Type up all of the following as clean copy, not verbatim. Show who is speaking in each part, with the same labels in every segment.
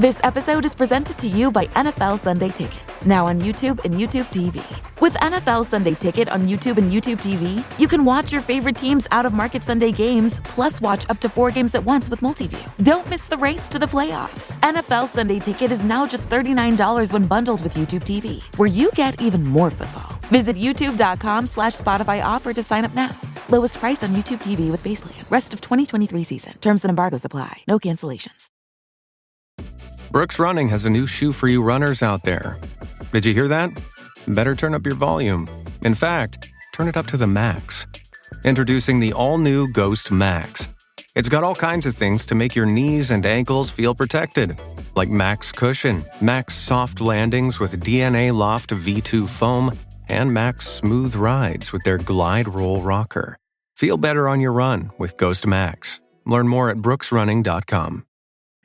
Speaker 1: This episode is presented to you by NFL Sunday Ticket, now on YouTube and YouTube TV. With NFL Sunday Ticket on YouTube and YouTube TV, you can watch your favorite teams' out-of-market Sunday games, plus watch up to 4 games at once with Multiview. Don't miss the race to the playoffs. NFL Sunday Ticket is now just $39 when bundled with YouTube TV, where you get even more football. Visit youtube.com/Spotify offer to sign up now. Lowest price on YouTube TV with base plan. Rest of 2023 season. Terms and embargoes apply. No cancellations.
Speaker 2: Brooks Running has a new shoe for you runners out there. Did you hear that? Better turn up your volume. In fact, turn it up to the max. Introducing the all-new Ghost Max. It's got all kinds of things to make your knees and ankles feel protected, like Max Cushion, Max Soft Landings with DNA Loft V2 foam, and Max Smooth Rides with their Glide Roll Rocker. Feel better on your run with Ghost Max. Learn more at brooksrunning.com.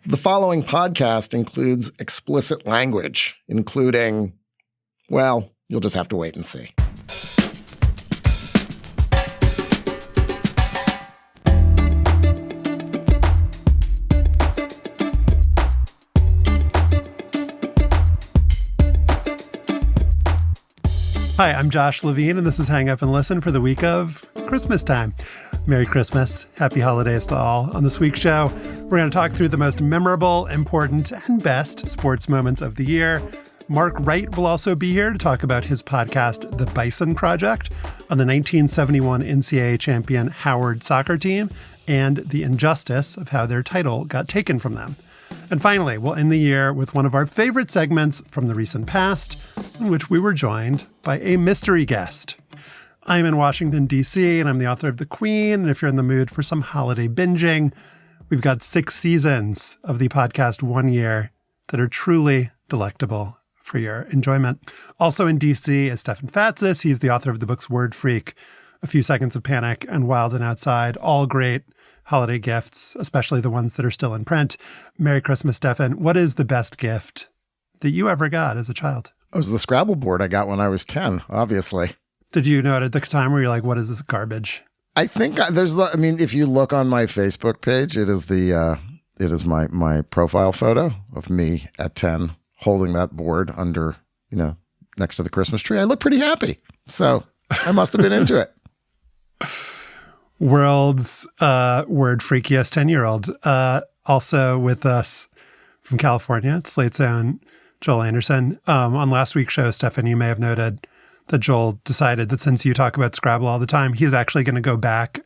Speaker 3: The following podcast includes explicit language, including, well, you'll just have to wait and see.
Speaker 4: Hi, I'm Josh Levin, and this is Hang Up and Listen for the week of Christmas time. Merry Christmas. Happy holidays to all. On this week's show, we're going to talk through the most memorable, important, and best sports moments of the year. Mark Wright will also be here to talk about his podcast, The Bison Project, on the 1971 NCAA champion Howard soccer team and the injustice of how their title got taken from them. And finally, we'll end the year with one of our favorite segments from the recent past, in which we were joined by a mystery guest. I'm in Washington, D.C., and I'm the author of The Queen. And if you're in the mood for some holiday binging, we've got 6 seasons of the podcast 1 year that are truly delectable for your enjoyment. Also in D.C. is Stefan Fatsis. He's the author of the books Word Freak, A Few Seconds of Panic, and Wild and Outside. All great holiday gifts, especially the ones that are still in print. Merry Christmas, Stefan. What is the best gift that you ever got as a child?
Speaker 3: It was the Scrabble board I got when I was 10, obviously.
Speaker 4: Did you know it at the time where you're like, what is this garbage?
Speaker 3: I think if you look on my Facebook page, it is my profile photo of me at 10 holding that board under, next to the Christmas tree. I look pretty happy. So I must have been into it.
Speaker 4: World's word freakiest 10-year-old. Also with us from California, it's Slate's own Joel Anderson. On last week's show, Stefan, you may have noted that Joel decided that since you talk about Scrabble all the time, he's actually going to go back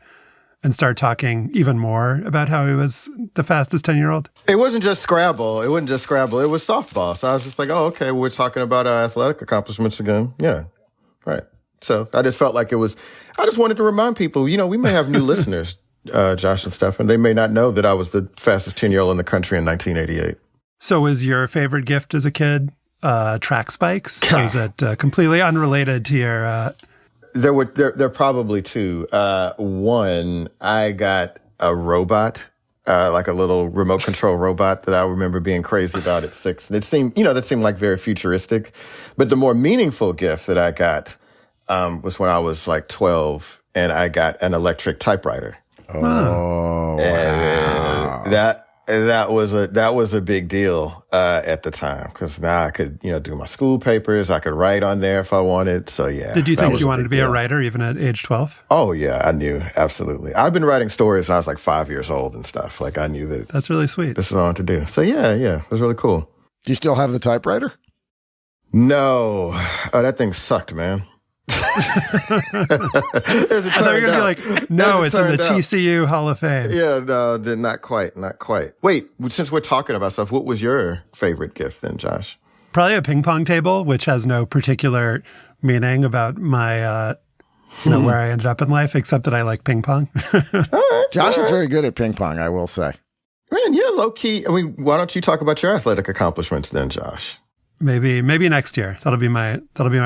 Speaker 4: and start talking even more about how he was the fastest 10-year-old.
Speaker 5: It wasn't just Scrabble. It was softball. So I was just like, oh, okay, we're talking about our athletic accomplishments again. Yeah, right. So I just felt like I just wanted to remind people, we may have new listeners, Josh and Stefan. They may not know that I was the fastest 10-year-old in the country in 1988.
Speaker 4: So was your favorite gift as a kid track spikes? Or is it completely unrelated to your...
Speaker 5: There are probably 2. One, I got a robot, like a little remote control robot that I remember being crazy about at 6. It seemed, that seemed like very futuristic. But the more meaningful gift that I got was when I was like 12, and I got an electric typewriter.
Speaker 3: Oh,
Speaker 5: and
Speaker 3: wow.
Speaker 5: That was a big deal at the time, because now I could do my school papers. I could write on there if I wanted. So yeah.
Speaker 4: Did you think you wanted to be a writer even at age 12?
Speaker 5: Oh yeah, I knew, absolutely. I've been writing stories when I was like 5 years old and stuff. Like I knew that.
Speaker 4: That's really sweet.
Speaker 5: This is what I wanted to do. So yeah, it was really cool.
Speaker 3: Do you still have the typewriter?
Speaker 5: No, that thing sucked, man.
Speaker 4: I thought you were going to be like, no, it's in the TCU Hall of Fame.
Speaker 5: Yeah, no, not quite. Wait, since we're talking about stuff, what was your favorite gift then, Josh?
Speaker 4: Probably a ping pong table, which has no particular meaning about my, where I ended up in life, except that I like ping pong.
Speaker 5: Right,
Speaker 3: Josh is very good at ping pong, I will say.
Speaker 5: Man, you're low key. I mean, why don't you talk about your athletic accomplishments then, Josh?
Speaker 4: Maybe next year. That'll be my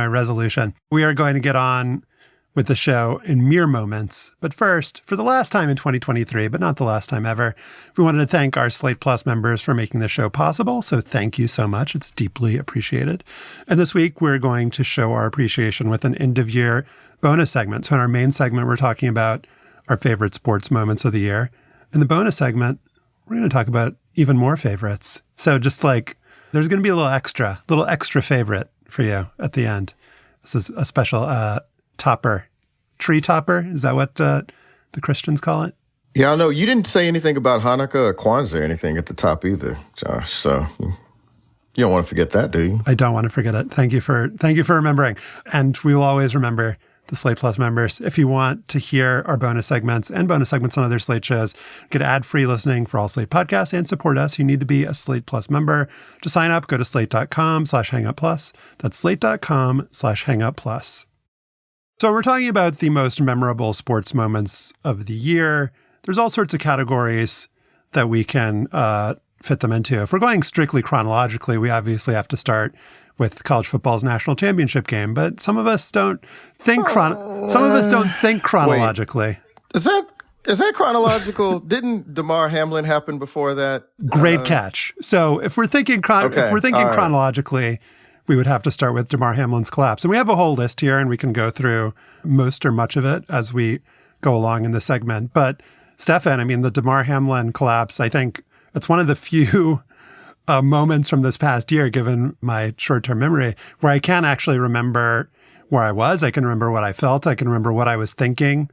Speaker 4: resolution. We are going to get on with the show in mere moments. But first, for the last time in 2023, but not the last time ever, we wanted to thank our Slate Plus members for making the show possible. So thank you so much. It's deeply appreciated. And this week, we're going to show our appreciation with an end-of-year bonus segment. So in our main segment, we're talking about our favorite sports moments of the year. In the bonus segment, we're going to talk about even more favorites. So just like, there's going to be a little extra favorite for you at the end. This is a special topper, tree topper. Is that what the Christians call it?
Speaker 5: Yeah, I know. You didn't say anything about Hanukkah or Kwanzaa or anything at the top either, Josh. So you don't want to forget that, do you?
Speaker 4: I don't want to forget it. Thank you for remembering. And we will always remember the Slate Plus members. If you want to hear our bonus segments and bonus segments on other Slate shows, get ad-free listening for all Slate podcasts and support us, you need to be a Slate Plus member. To sign up, go to slate.com/hangoutplus. That's slate.com/hangoutplus. So we're talking about the most memorable sports moments of the year. There's all sorts of categories that we can fit them into. If we're going strictly chronologically, we obviously have to start with college football's national championship game. But some of us don't think chronologically.
Speaker 5: Is that chronological? Didn't Damar Hamlin happen before that?
Speaker 4: Great catch. So if we're thinking chronologically, we would have to start with Damar Hamlin's collapse. And we have a whole list here, and we can go through most or much of it as we go along in the segment. But Stefan, I mean, the Damar Hamlin collapse, I think it's one of the few moments from this past year, given my short-term memory, where I can actually remember where I was. I can remember what I felt. I can remember what I was thinking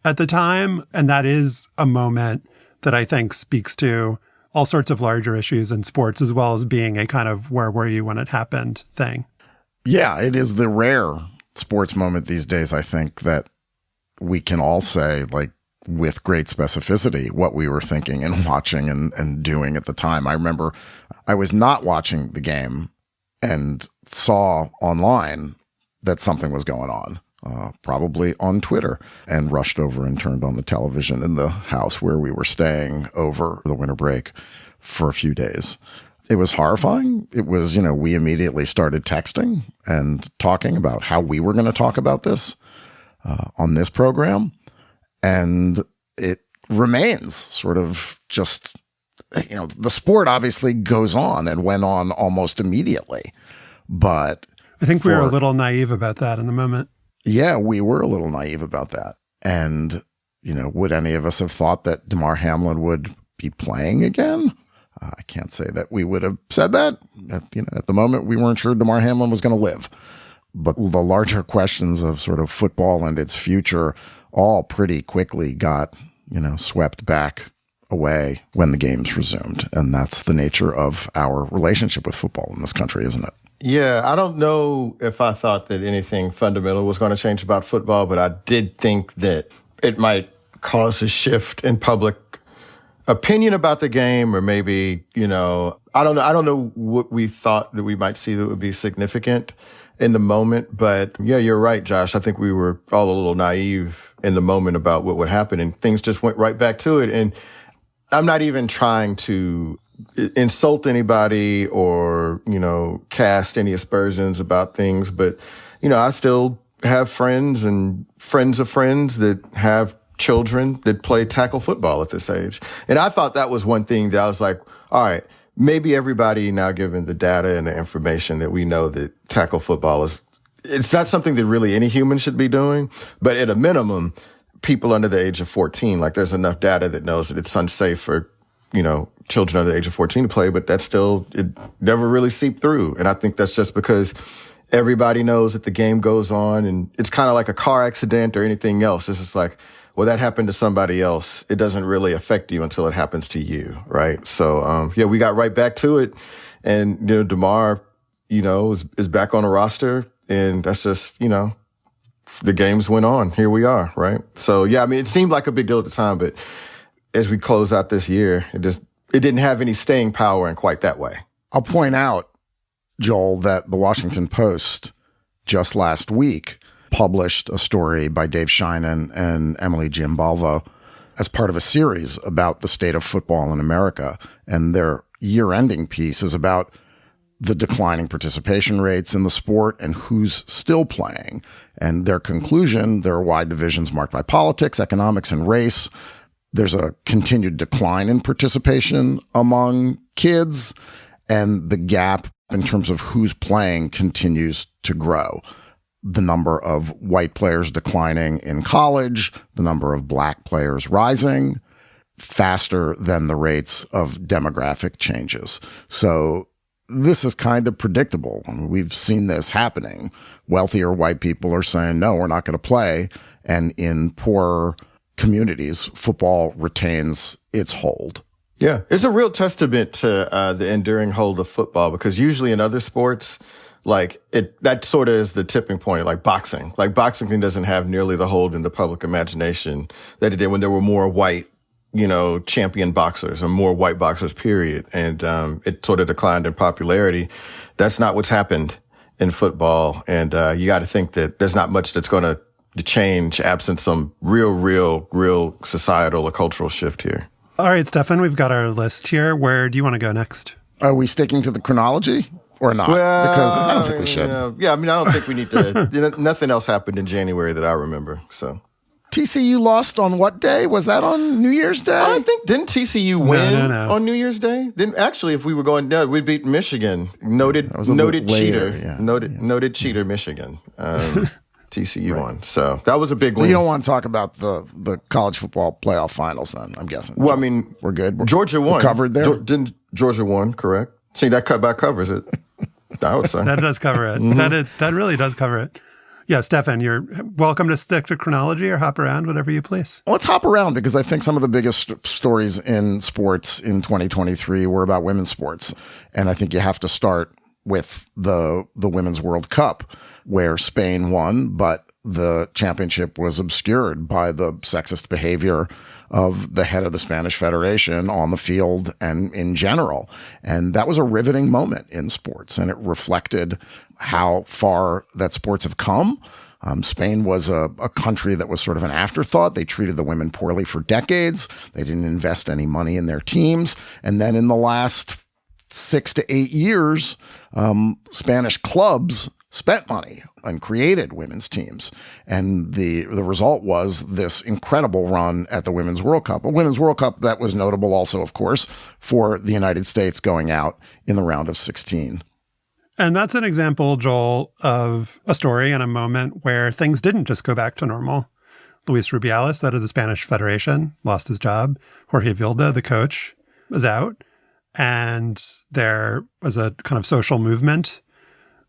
Speaker 4: at the time. And that is a moment that I think speaks to all sorts of larger issues in sports, as well as being a kind of where were you when it happened thing.
Speaker 3: Yeah, it is the rare sports moment these days, I think, that we can all say, like, with great specificity what we were thinking and watching and doing at the time. I remember I was not watching the game and saw online that something was going on, probably on Twitter, and rushed over and turned on the television in the house where we were staying over the winter break for a few days. It was horrifying. It was, we immediately started texting and talking about how we were going to talk about this on this program. And it remains sort of just, the sport obviously goes on and went on almost immediately. But
Speaker 4: I think we were a little naive about that in the moment.
Speaker 3: Yeah, we were a little naive about that. And, would any of us have thought that Damar Hamlin would be playing again? I can't say that we would have said that. At the moment, we weren't sure Damar Hamlin was going to live. But the larger questions of sort of football and its future all pretty quickly got, swept back away when the games resumed. And that's the nature of our relationship with football in this country, isn't it?
Speaker 5: Yeah, I don't know if I thought that anything fundamental was going to change about football, but I did think that it might cause a shift in public opinion about the game, or maybe, I don't know what we thought that we might see that would be significant in the moment. But yeah, you're right, Josh. I think we were all a little naive in the moment about what would happen, and things just went right back to it. And I'm not even trying to insult anybody or, cast any aspersions about things, but, I still have friends and friends of friends that have children that play tackle football at this age. And I thought that was one thing that I was like, all right, maybe everybody now, given the data and the information that we know, that tackle football it's not something that really any human should be doing, but at a minimum, people under the age of 14, like there's enough data that knows that it's unsafe for, children under the age of 14 to play, but that's still, it never really seeped through. And I think that's just because everybody knows that the game goes on, and it's kind of like a car accident or anything else. It's just like, well, that happened to somebody else. It doesn't really affect you until it happens to you, right? So, we got right back to it. And, Damar, is back on the roster. And that's just, the games went on. Here we are, right? So, yeah, I mean, it seemed like a big deal at the time, but as we close out this year, it didn't have any staying power in quite that way.
Speaker 3: I'll point out, Joel, that the Washington Post just last week published a story by Dave Sheinin and Emily Giambalvo as part of a series about the state of football in America. And their year-ending piece is about the declining participation rates in the sport and who's still playing. And their conclusion, there are wide divisions marked by politics, economics, and race. There's a continued decline in participation among kids, and the gap in terms of who's playing continues to grow. The number of white players declining in college, the number of black players rising. faster than the rates of demographic changes. So this is kind of predictable. I mean, we've seen this happening. Wealthier white people are saying, no, we're not going to play. And in poorer communities, football retains its hold.
Speaker 5: Yeah, it's a real testament to the enduring hold of football, because usually in other sports, that sort of is the tipping point, like boxing. Like boxing doesn't have nearly the hold in the public imagination that it did when there were more white, champion boxers or more white boxers, period. And it sort of declined in popularity. That's not what's happened in football. And you got to think that there's not much that's going to change absent some real societal or cultural shift here.
Speaker 4: All right, Stefan, we've got our list here. Where do you want to go next?
Speaker 3: Are we sticking to the chronology or not?
Speaker 5: Well,
Speaker 3: because I don't think we should.
Speaker 5: I don't think we need to. Nothing else happened in January that I remember. So
Speaker 3: TCU lost on what day? Was that on New Year's Day?
Speaker 5: I think, didn't TCU win
Speaker 4: No.
Speaker 5: on New Year's Day? Actually, if we were going down, we'd beat Michigan. Noted cheater.
Speaker 3: Yeah.
Speaker 5: Noted cheater, Michigan. TCU won. So that was a big win.
Speaker 3: So you don't want to talk about the college football playoff finals then, I'm guessing.
Speaker 5: Well, I mean,
Speaker 3: we're good.
Speaker 5: Georgia won.
Speaker 3: We're covered there?
Speaker 5: Didn't Georgia won, correct? See, that cutback covers it. I would say.
Speaker 4: That does cover it. Mm-hmm. That really does cover it. Yeah, Stefan, you're welcome to stick to chronology or hop around, whatever you please.
Speaker 3: Let's hop around, because I think some of the biggest stories in sports in 2023 were about women's sports. And I think you have to start with the Women's World Cup, where Spain won, but the championship was obscured by the sexist behavior of the head of the Spanish Federation on the field and in general. And that was a riveting moment in sports, and it reflected how far that sports have come. Spain was a country that was sort of an afterthought. They treated the women poorly for decades. They didn't invest any money in their teams. And then in the last 6 to 8 years, Spanish clubs spent money and created women's teams. And the result was this incredible run at the Women's World Cup. A Women's World Cup that was notable also, of course, for the United States going out in the round of 16.
Speaker 4: And that's an example, Joel, of a story and a moment where things didn't just go back to normal. Luis Rubiales, head of the Spanish Federation, lost his job. Jorge Vilda, the coach, was out. And there was a kind of social movement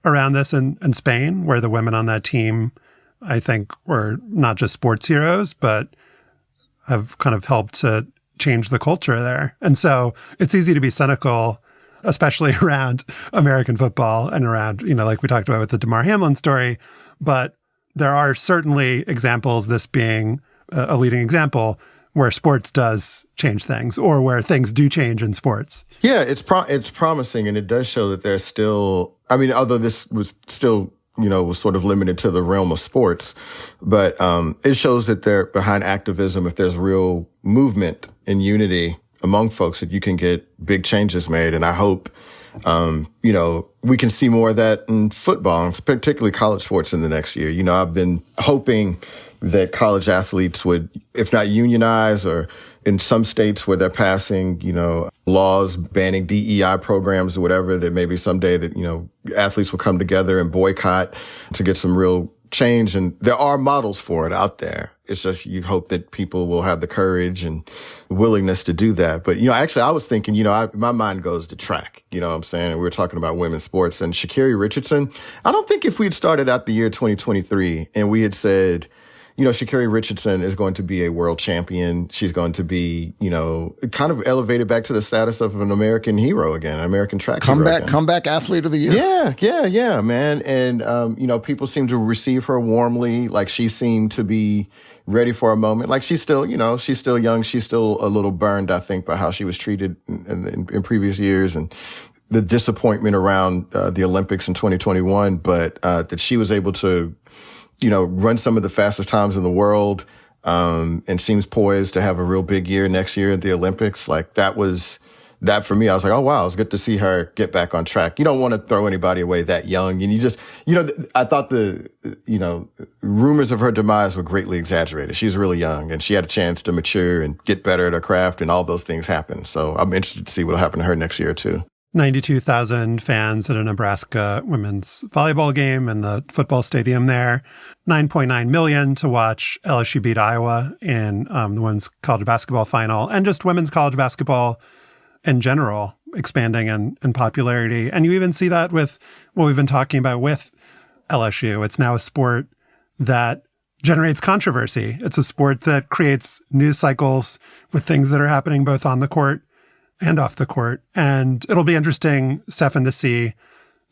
Speaker 4: around this in Spain, where the women on that team, I think, were not just sports heroes, but have kind of helped to change the culture there. And so it's easy to be cynical, especially around American football and around, like we talked about with the Damar Hamlin story. But there are certainly examples, this being a leading example, where sports does change things, or where things do change in sports.
Speaker 5: Yeah, it's promising, and it does show that there's still, although this was still, was sort of limited to the realm of sports, but it shows that they're behind activism. If there's real movement and unity among folks, that you can get big changes made. And I hope, we can see more of that in football, particularly college sports in the next year. I've been hoping that college athletes would, if not unionize, or in some states where they're passing, laws banning DEI programs or whatever, that maybe someday that, athletes will come together and boycott to get some real change. And there are models for it out there. It's just, you hope that people will have the courage and willingness to do that. But, actually I was thinking, my mind goes to track, what I'm saying? We were talking about women's sports, and Sha'Carri Richardson. I don't think if we had started out the year 2023 and we had said, Sha'Carri Richardson is going to be a world champion. She's going to be, kind of elevated back to the status of an American hero again, an American track hero again.
Speaker 3: Comeback athlete of the year.
Speaker 5: Yeah, man. And, people seem to receive her warmly. Like, she seemed to be ready for a moment. Like, she's still young. She's still a little burned, I think, by how she was treated in previous years, and the disappointment around the Olympics in 2021. But that she was able to, run some of the fastest times in the world, and seems poised to have a real big year next year at the Olympics. Like, that for me, I was like, oh, wow, it's good to see her get back on track. You don't want to throw anybody away that young. And you just, I thought the rumors of her demise were greatly exaggerated. She was really young, and she had a chance to mature and get better at her craft, and all those things happened. So I'm interested to see what'll happen to her next year too.
Speaker 4: 92,000 fans at a Nebraska women's volleyball game in the football stadium there. 9.9 million to watch LSU beat Iowa in the women's college basketball final, and just women's college basketball in general expanding in popularity. And you even see that with what we've been talking about with LSU. It's now a sport that generates controversy. It's a sport that creates news cycles with things that are happening both on the court and off the court. And it'll be interesting, Stefan, to see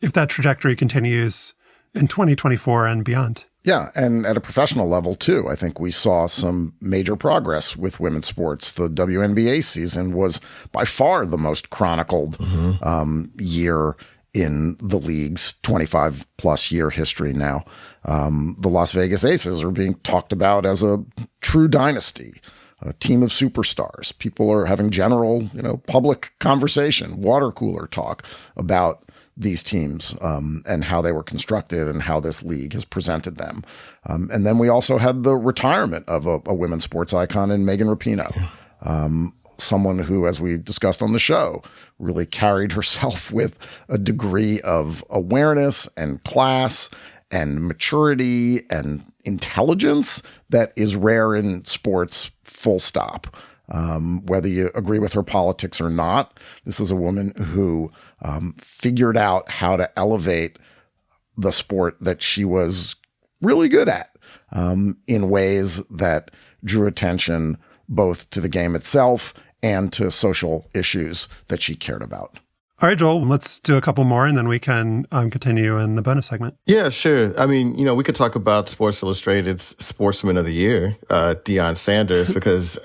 Speaker 4: if that trajectory continues in 2024 and beyond.
Speaker 3: Yeah, and at a professional level, too, I think we saw some major progress with women's sports. The WNBA season was by far the most chronicled year in the league's 25-plus year history now. The Las Vegas Aces are being talked about as a true dynasty, a team of superstars. People are having general, public conversation, water cooler talk about these teams and how they were constructed and how this league has presented them. And then we also had the retirement of a women's sports icon in Megan Rapinoe, someone who, as we discussed on the show, really carried herself with a degree of awareness and class and maturity and intelligence that is rare in sports, full stop. Whether you agree with her politics or not, this is a woman who figured out how to elevate the sport that she was really good at in ways that drew attention both to the game itself and to social issues that she cared about.
Speaker 4: All right, Joel, let's do a couple more and then we can continue in the bonus segment.
Speaker 5: Yeah, sure. I mean, we could talk about Sports Illustrated's Sportsman of the Year, Deion Sanders, because,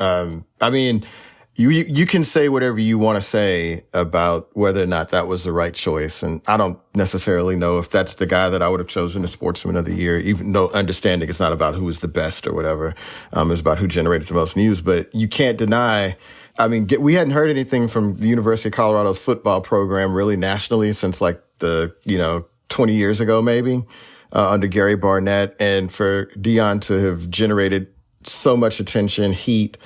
Speaker 5: you can say whatever you want to say about whether or not that was the right choice. And I don't necessarily know if that's the guy that I would have chosen as Sportsman of the Year, even though understanding it's not about who was the best or whatever. It's about who generated the most news. But you can't deny, we hadn't heard anything from the University of Colorado's football program really nationally since like the, 20 years ago, maybe, under Gary Barnett. And for Deion to have generated so much attention, heat,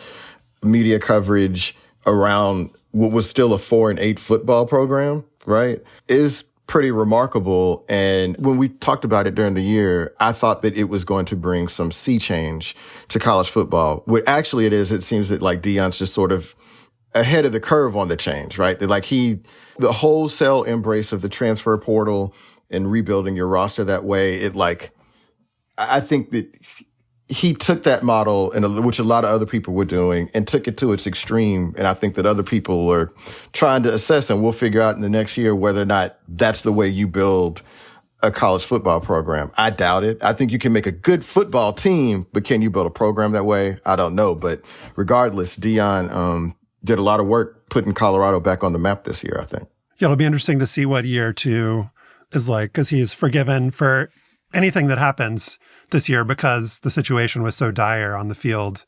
Speaker 5: media coverage around what was still a 4-8 football program, right, is pretty remarkable. And when we talked about it during the year, I thought that it was going to bring some sea change to college football. What actually it is, it seems that like Deion's just sort of ahead of the curve on the change, right? That like the wholesale embrace of the transfer portal and rebuilding your roster that way, I think that he took that model, which a lot of other people were doing, and took it to its extreme. And I think that other people are trying to assess, and we'll figure out in the next year whether or not that's the way you build a college football program. I doubt it. I think you can make a good football team, but can you build a program that way? I don't know. But regardless, Deion did a lot of work putting Colorado back on the map this year, I think.
Speaker 4: Yeah, it'll be interesting to see what year two is like, because he's forgiven for anything that happens this year because the situation was so dire on the field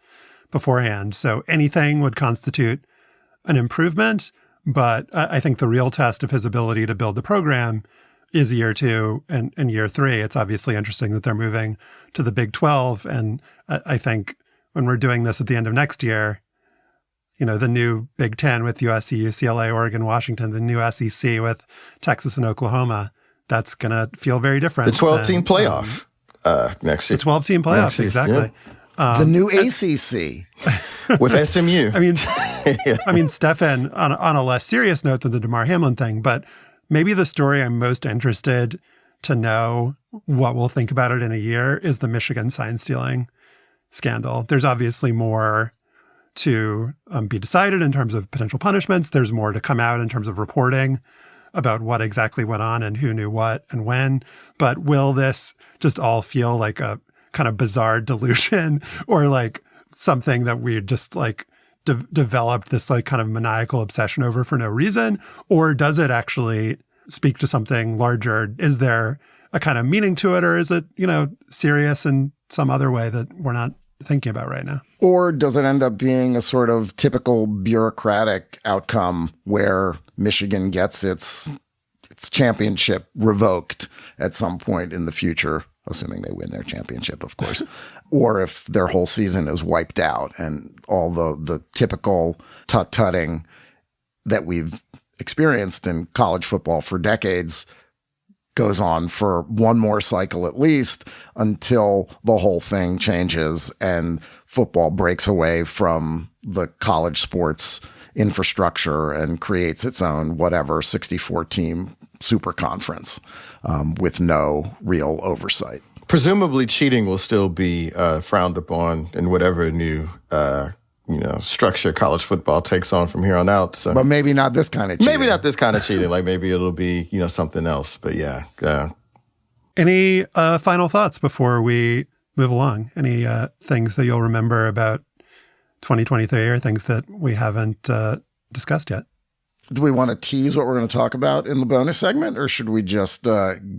Speaker 4: beforehand. So anything would constitute an improvement, but I think the real test of his ability to build the program is year two and year three. It's obviously interesting that they're moving to the Big 12. And I think when we're doing this at the end of next year, the new Big 10 with USC, UCLA, Oregon, Washington, the new SEC with Texas and Oklahoma, that's going to feel very different.
Speaker 5: The 12-team playoff next year.
Speaker 4: The 12-team playoff, exactly.
Speaker 5: Yeah.
Speaker 3: The new ACC.
Speaker 5: With SMU.
Speaker 4: I mean, Stefan, on a less serious note than the Damar Hamlin thing, but maybe the story I'm most interested to know what we'll think about it in a year is the Michigan sign stealing scandal. There's obviously more to be decided in terms of potential punishments. There's more to come out in terms of reporting about what exactly went on and who knew what and when. But will this just all feel like a kind of bizarre delusion or like something that we just like developed this like kind of maniacal obsession over for no reason? Or does it actually speak to something larger? Is there a kind of meaning to it, or is it, serious in some other way that we're not thinking about right now?
Speaker 3: Or does it end up being a sort of typical bureaucratic outcome where Michigan gets its championship revoked at some point in the future, assuming they win their championship, of course, or if their whole season is wiped out and all the typical tut-tutting that we've experienced in college football for decades goes on for one more cycle at least until the whole thing changes and football breaks away from the college sports infrastructure and creates its own whatever 64-team super conference with no real oversight.
Speaker 5: Presumably cheating will still be frowned upon in whatever new structure college football takes on from here on out. So.
Speaker 3: But maybe not this kind of cheating.
Speaker 5: Maybe not this kind of cheating. Like maybe it'll be, something else. But yeah.
Speaker 4: Any final thoughts before we move along? Any things that you'll remember about 2023 or things that we haven't discussed yet?
Speaker 3: Do we want to tease what we're going to talk about in the bonus segment, or should we just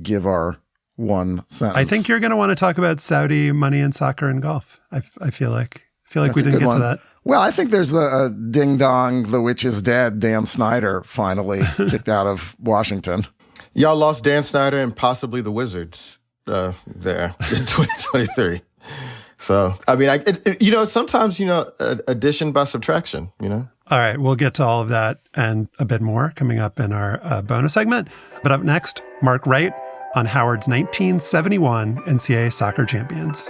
Speaker 3: give our one sentence?
Speaker 4: I think you're going to want to talk about Saudi money in soccer and golf. I feel like
Speaker 3: That's
Speaker 4: we didn't get to that.
Speaker 3: Well, I think there's the ding dong, the witch is dead. Dan Snyder finally kicked out of Washington.
Speaker 5: Y'all lost Dan Snyder and possibly the Wizards there in 2023. So, I mean, sometimes, addition by subtraction,
Speaker 4: All right, we'll get to all of that and a bit more coming up in our bonus segment. But up next, Mark Wright on Howard's 1971 NCAA soccer champions.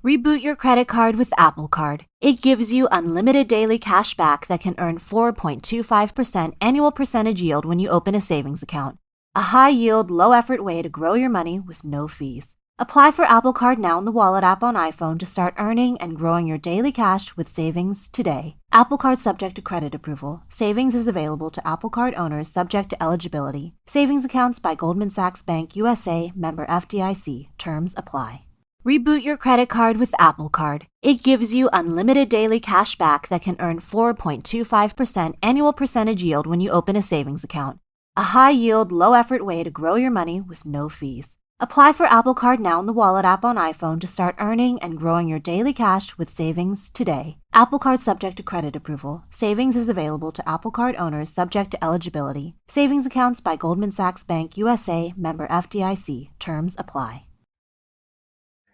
Speaker 6: Reboot your credit card with Apple Card. It gives you unlimited daily cash back that can earn 4.25% annual percentage yield when you open a savings account. A high-yield, low-effort way to grow your money with no fees. Apply for Apple Card now in the Wallet app on iPhone to start earning and growing your daily cash with savings today. Apple Card subject to credit approval. Savings is available to Apple Card owners subject to eligibility. Savings accounts by Goldman Sachs Bank USA, member FDIC. Terms apply. Reboot your credit card with Apple Card. It gives you unlimited daily cash back that can earn 4.25% annual percentage yield when you open a savings account. A high-yield, low-effort way to grow your money with no fees. Apply for Apple Card now in the Wallet app on iPhone to start earning and growing your daily cash with savings today. Apple Card subject to credit approval. Savings is available to Apple Card owners subject to eligibility. Savings accounts by Goldman Sachs Bank USA, member FDIC. Terms apply.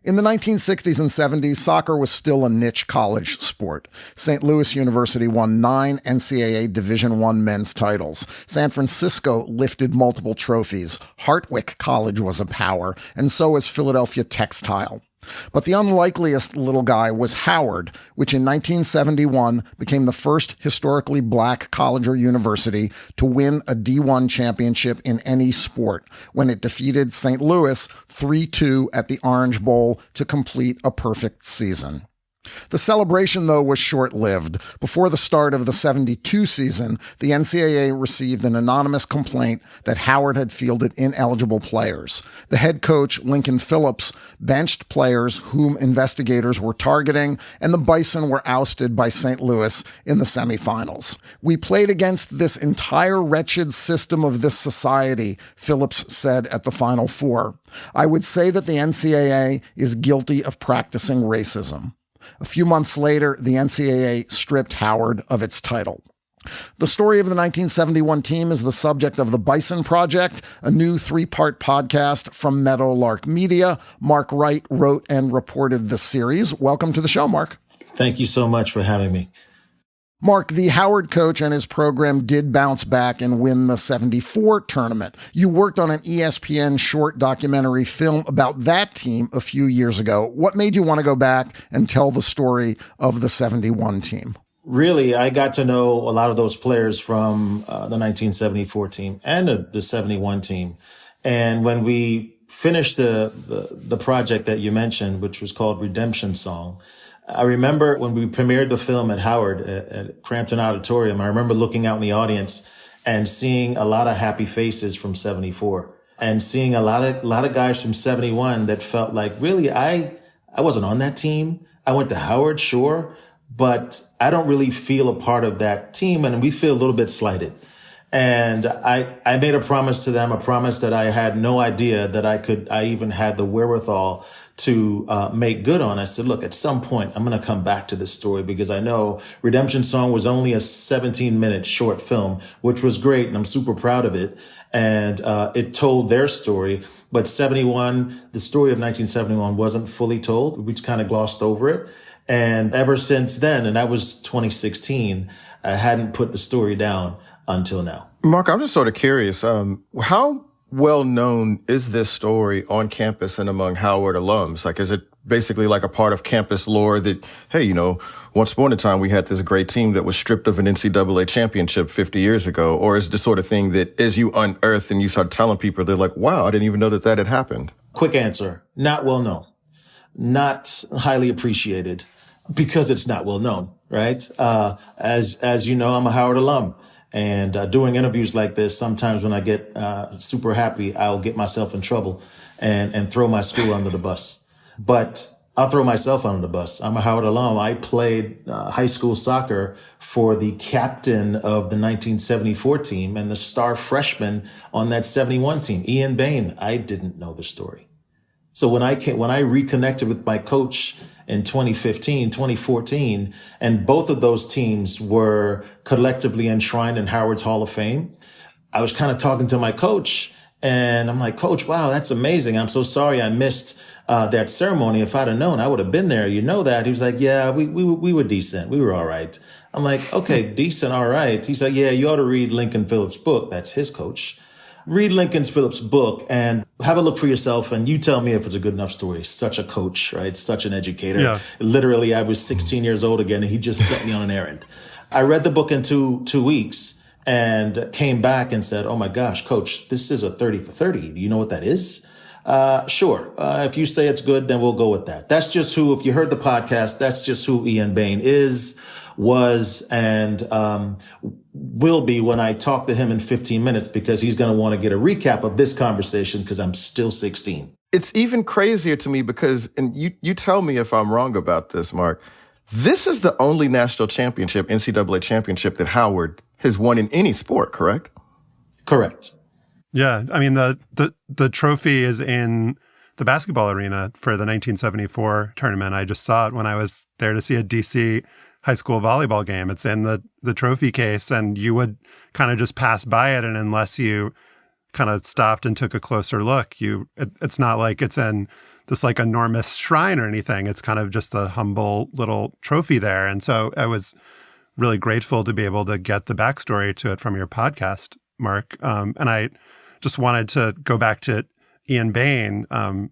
Speaker 3: In the 1960s and 70s, soccer was still a niche college sport. St. Louis University won 9 NCAA Division I men's titles. San Francisco lifted multiple trophies. Hartwick College was a power, and so was Philadelphia Textile. But the unlikeliest little guy was Howard, which in 1971 became the first historically black college or university to win a D1 championship in any sport when it defeated St. Louis 3-2 at the Orange Bowl to complete a perfect season. The celebration, though, was short-lived. Before the start of the 72 season, the NCAA received an anonymous complaint that Howard had fielded ineligible players. The head coach, Lincoln Phillips, benched players whom investigators were targeting, and the Bison were ousted by St. Louis in the semifinals. "We played against this entire wretched system of this society," Phillips said at the Final Four. "I would say that the NCAA is guilty of practicing racism." A few months later, the NCAA stripped Howard of its title. The story of the 1971 team is the subject of the Bison Project, a new 3-part podcast from Meadowlark Media. Mark Wright wrote and reported the series. Welcome to the show, Mark.
Speaker 7: Thank you so much for having me.
Speaker 3: Mark, the Howard coach and his program did bounce back and win the 74 tournament. You worked on an ESPN short documentary film about that team a few years ago. What made you want to go back and tell the story of the 71 team?
Speaker 7: Really, I got to know a lot of those players from the 1974 team and the 71 team. And when we finished the project that you mentioned, which was called Redemption Song, I remember when we premiered the film at Howard at Crampton Auditorium, I remember looking out in the audience and seeing a lot of happy faces from 74 and seeing a lot of guys from 71 that felt like, really, I wasn't on that team. I went to Howard, sure, but I don't really feel a part of that team. And we feel a little bit slighted. And I made a promise to them, a promise that I had no idea that I even had the wherewithal to make good on. I said, look, at some point, I'm going to come back to this story because I know Redemption Song was only a 17-minute short film, which was great, and I'm super proud of it. And it told their story. But 71, the story of 1971 wasn't fully told. We just kind of glossed over it. And ever since then, and that was 2016, I hadn't put the story down until now.
Speaker 5: Mark, I'm just sort of curious. How well known is this story on campus and among Howard alums? Like, is it basically like a part of campus lore that, hey, you know, once upon a time we had this great team that was stripped of an NCAA championship 50 years ago? Or is it the sort of thing that as you unearth and you start telling people, they're like, wow, I didn't even know that that had happened?
Speaker 7: Quick answer. Not well known. Not highly appreciated because it's not well known, right? As you know, I'm a Howard alum. And doing interviews like this, sometimes when I get super happy, I'll get myself in trouble and throw my school under the bus. But I'll throw myself under the bus. I'm a Howard alum. I played high school soccer for the captain of the 1974 team and the star freshman on that 71 team, Ian Bain. I didn't know the story. So when I reconnected with my coach in 2015, 2014, and both of those teams were collectively enshrined in Howard's Hall of Fame, I was kind of talking to my coach, and I'm like, Coach, wow, that's amazing. I'm so sorry I missed that ceremony. If I'd have known, I would have been there. You know that? He was like, yeah, we were decent. We were all right. I'm like, okay, decent, all right. He's like, yeah, you ought to read Lincoln Phillips' book. That's his coach. Read Lincoln Phillips' book and have a look for yourself, and you tell me if it's a good enough story. Such a coach, right? Such an educator. Yeah. Literally, I was 16 years old again, and he just sent me on an errand. I read the book in two weeks and came back and said, oh my gosh, Coach, this is a 30 for 30. Do you know what that is? Sure. If you say it's good, then we'll go with that. That's just who, if you heard the podcast, that's just who Ian Bain was, and will be when I talk to him in 15 minutes, because he's going to want to get a recap of this conversation because I'm still 16.
Speaker 5: It's even crazier to me because, and you tell me if I'm wrong about this, Mark, this is the only national championship, NCAA championship, that Howard has won in any sport, correct?
Speaker 7: Correct.
Speaker 4: Yeah. I mean, the trophy is in the basketball arena for the 1974 tournament. I just saw it when I was there to see a DC high school volleyball game. It's in the trophy case, and you would kind of just pass by it, and unless you kind of stopped and took a closer look, it's not like it's in this like enormous shrine or anything. It's kind of just a humble little trophy there. And so I was really grateful to be able to get the backstory to it from your podcast, Mark. And I just wanted to go back to Ian Bain.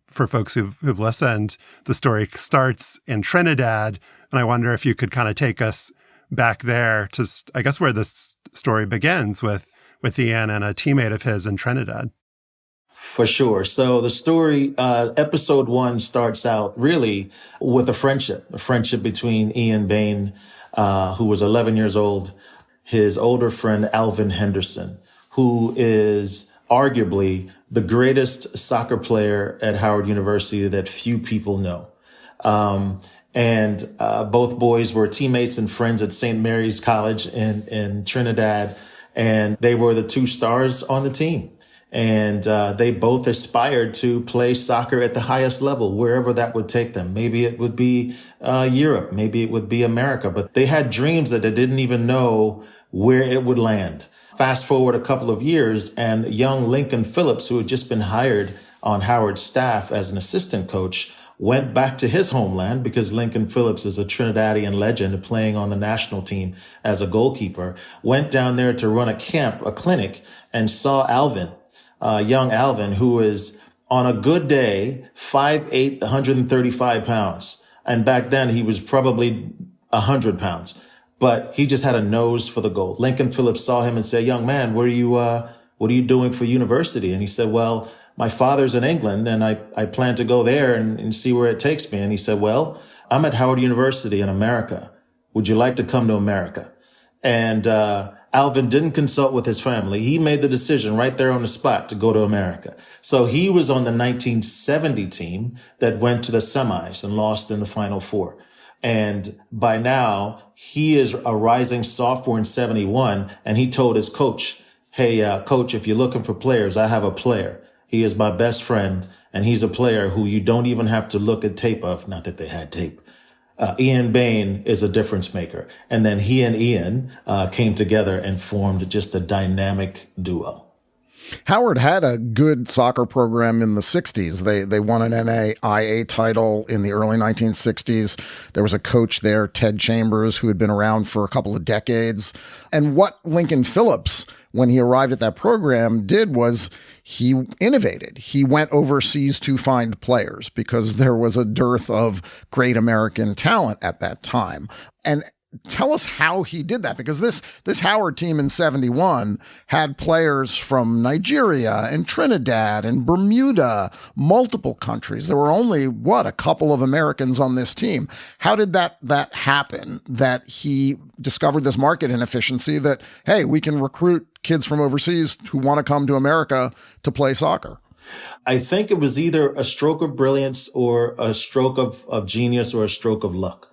Speaker 4: For folks who've listened, the story starts in Trinidad, and I wonder if you could kind of take us back there to, I guess, where this story begins with Ian and a teammate of his in Trinidad.
Speaker 7: For sure. So the story, episode 1 starts out really with a friendship between Ian Bain, who was 11 years old, his older friend, Alvin Henderson, who is arguably the greatest soccer player at Howard University that few people know. And both boys were teammates and friends at St. Mary's College in Trinidad, and they were the two stars on the team. And they both aspired to play soccer at the highest level, wherever that would take them. Maybe it would be Europe, maybe it would be America, but they had dreams that they didn't even know where it would land. Fast forward a couple of years, and young Lincoln Phillips, who had just been hired on Howard's staff as an assistant coach, went back to his homeland, because Lincoln Phillips is a Trinidadian legend playing on the national team as a goalkeeper, went down there to run a clinic, and saw Alvin, young Alvin, who is on a good day, 5'8", 135 pounds. And back then he was probably 100 pounds, but he just had a nose for the goal. Lincoln Phillips saw him and said, young man, what are you doing for university? And he said, well, my father's in England, and I plan to go there and see where it takes me. And he said, well, I'm at Howard University in America. Would you like to come to America? And Alvin didn't consult with his family. He made the decision right there on the spot to go to America. So he was on the 1970 team that went to the semis and lost in the Final Four. And by now, he is a rising sophomore in 71, and he told his coach, hey, coach, if you're looking for players, I have a player. He is my best friend, and he's a player who you don't even have to look at tape of, not that they had tape. Ian Bain is a difference maker. And then he and Ian came together and formed just a dynamic duo.
Speaker 3: Howard had a good soccer program in the 60s. They won an NAIA title in the early 1960s. There was a coach there, Ted Chambers, who had been around for a couple of decades. And what Lincoln Phillips, when he arrived at that program, did was he innovated. He went overseas to find players because there was a dearth of great American talent at that time. And tell us how he did that, because this Howard team in 71 had players from Nigeria and Trinidad and Bermuda, multiple countries. There were only, a couple of Americans on this team. How did that happen, that he discovered this market inefficiency that, hey, we can recruit kids from overseas who want to come to America to play soccer?
Speaker 7: I think it was either a stroke of brilliance or a stroke of genius or a stroke of luck.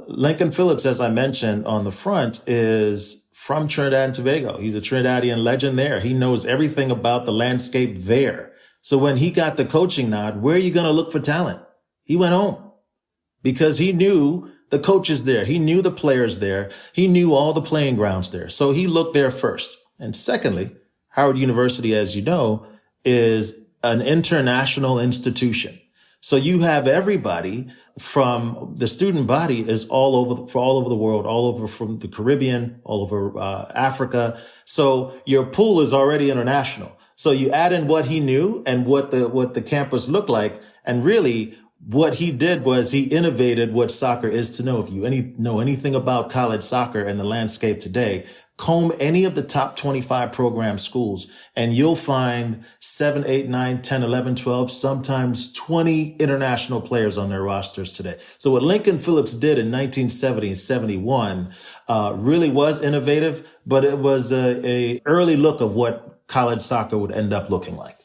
Speaker 7: Lincoln Phillips, as I mentioned on the front, is from Trinidad and Tobago. He's a Trinidadian legend there. He knows everything about the landscape there. So when he got the coaching nod, where are you going to look for talent? He went home because he knew the coaches there. He knew the players there. He knew all the playing grounds there. So he looked there first. And secondly, Howard University, as you know, is an international institution. So you have everybody from the student body is all over the world, all over from the Caribbean, all over Africa. So your pool is already international. So you add in what he knew and what the campus looked like. And really what he did was he innovated what soccer is to know. If you know anything about college soccer and the landscape today, comb any of the top 25 program schools and you'll find 7, 8, 9, 10, 11, 12, sometimes 20 international players on their rosters today. So what Lincoln Phillips did in 1970 and 71 really was innovative, but it was a early look of what college soccer would end up looking like.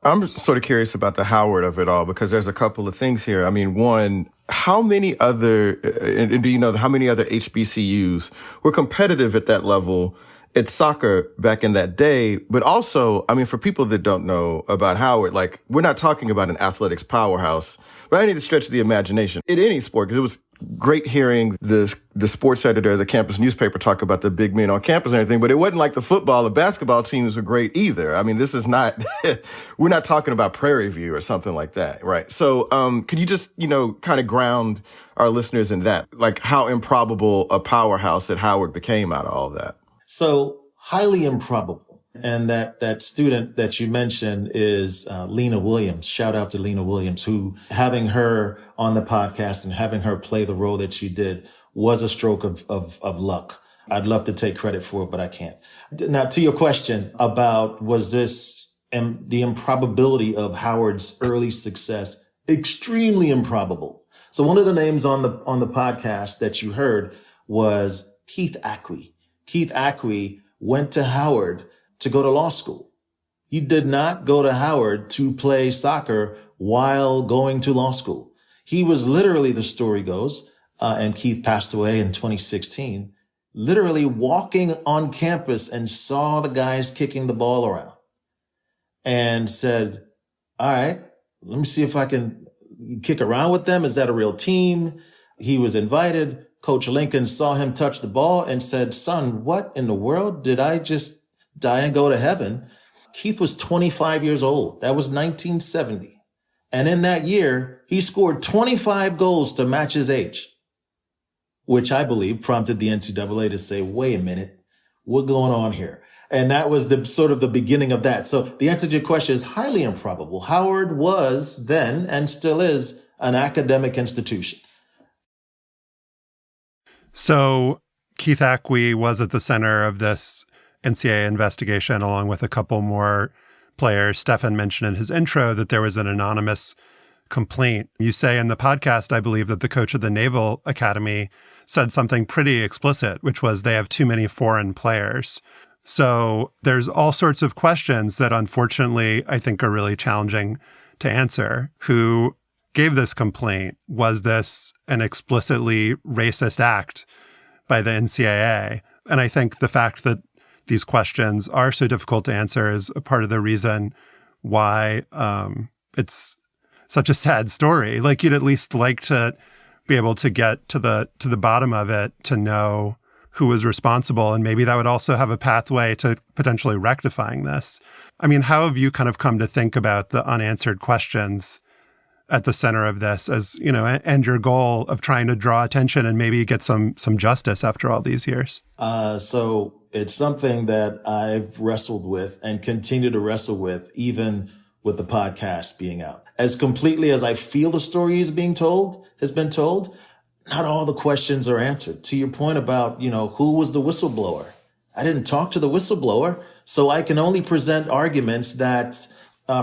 Speaker 5: I'm sort of curious about the Howard of it all, because there's a couple of things here. I mean, one, how many other, and do you know how many other HBCUs were competitive at that level at soccer back in that day? But also, I mean, for people that don't know about Howard, like, we're not talking about an athletics powerhouse by any stretch of the imagination in any sport, because it was great hearing the sports editor of the campus newspaper talk about the big men on campus and everything, but it wasn't like the football and basketball teams were great either. I mean, this is not, we're not talking about Prairie View or something like that, right? So, could you just, kind of ground our listeners in that, like how improbable a powerhouse that Howard became out of all that?
Speaker 7: So highly improbable. And that student that you mentioned is Lena Williams. Shout out to Lena Williams, who, having her on the podcast and having her play the role that she did was a stroke of luck. I'd love to take credit for it, but I can't. Now, to your question about was this the improbability of Howard's early success, extremely improbable. So one of the names on the podcast that you heard was Keith Acquie. Keith Acquie went to Howard to go to law school. He did not go to Howard to play soccer while going to law school. He was literally, the story goes, and Keith passed away in 2016, literally walking on campus and saw the guys kicking the ball around and said, all right, let me see if I can kick around with them. Is that a real team? He was invited. Coach Lincoln saw him touch the ball and said, son, what in the world? Did I just die and go to heaven? Keith was 25 years old. That was 1970. And in that year, he scored 25 goals to match his age, which I believe prompted the NCAA to say, wait a minute, what's going on here? And that was the sort of the beginning of that. So the answer to your question is highly improbable. Howard was then and still is an academic institution.
Speaker 4: So Keith Acquie was at the center of this NCAA investigation, along with a couple more players. Stefan mentioned in his intro that there was an anonymous complaint. You say in the podcast, I believe, that the coach of the Naval Academy said something pretty explicit, which was they have too many foreign players. So there's all sorts of questions that, unfortunately, I think are really challenging to answer. Who gave this complaint? Was this an explicitly racist act by the NCAA? And I think the fact that these questions are so difficult to answer is a part of the reason why it's such a sad story. Like, you'd at least like to be able to get to the bottom of it, to know who was responsible, and maybe that would also have a pathway to potentially rectifying this. I mean, how have you kind of come to think about the unanswered questions at the center of this, as, you know, and your goal of trying to draw attention and maybe get some justice after all these years?
Speaker 7: So it's something that I've wrestled with and continue to wrestle with, even with the podcast being out. As completely as I feel the story has been told, not all the questions are answered. To your point about, you know, who was the whistleblower? I didn't talk to the whistleblower, so I can only present arguments that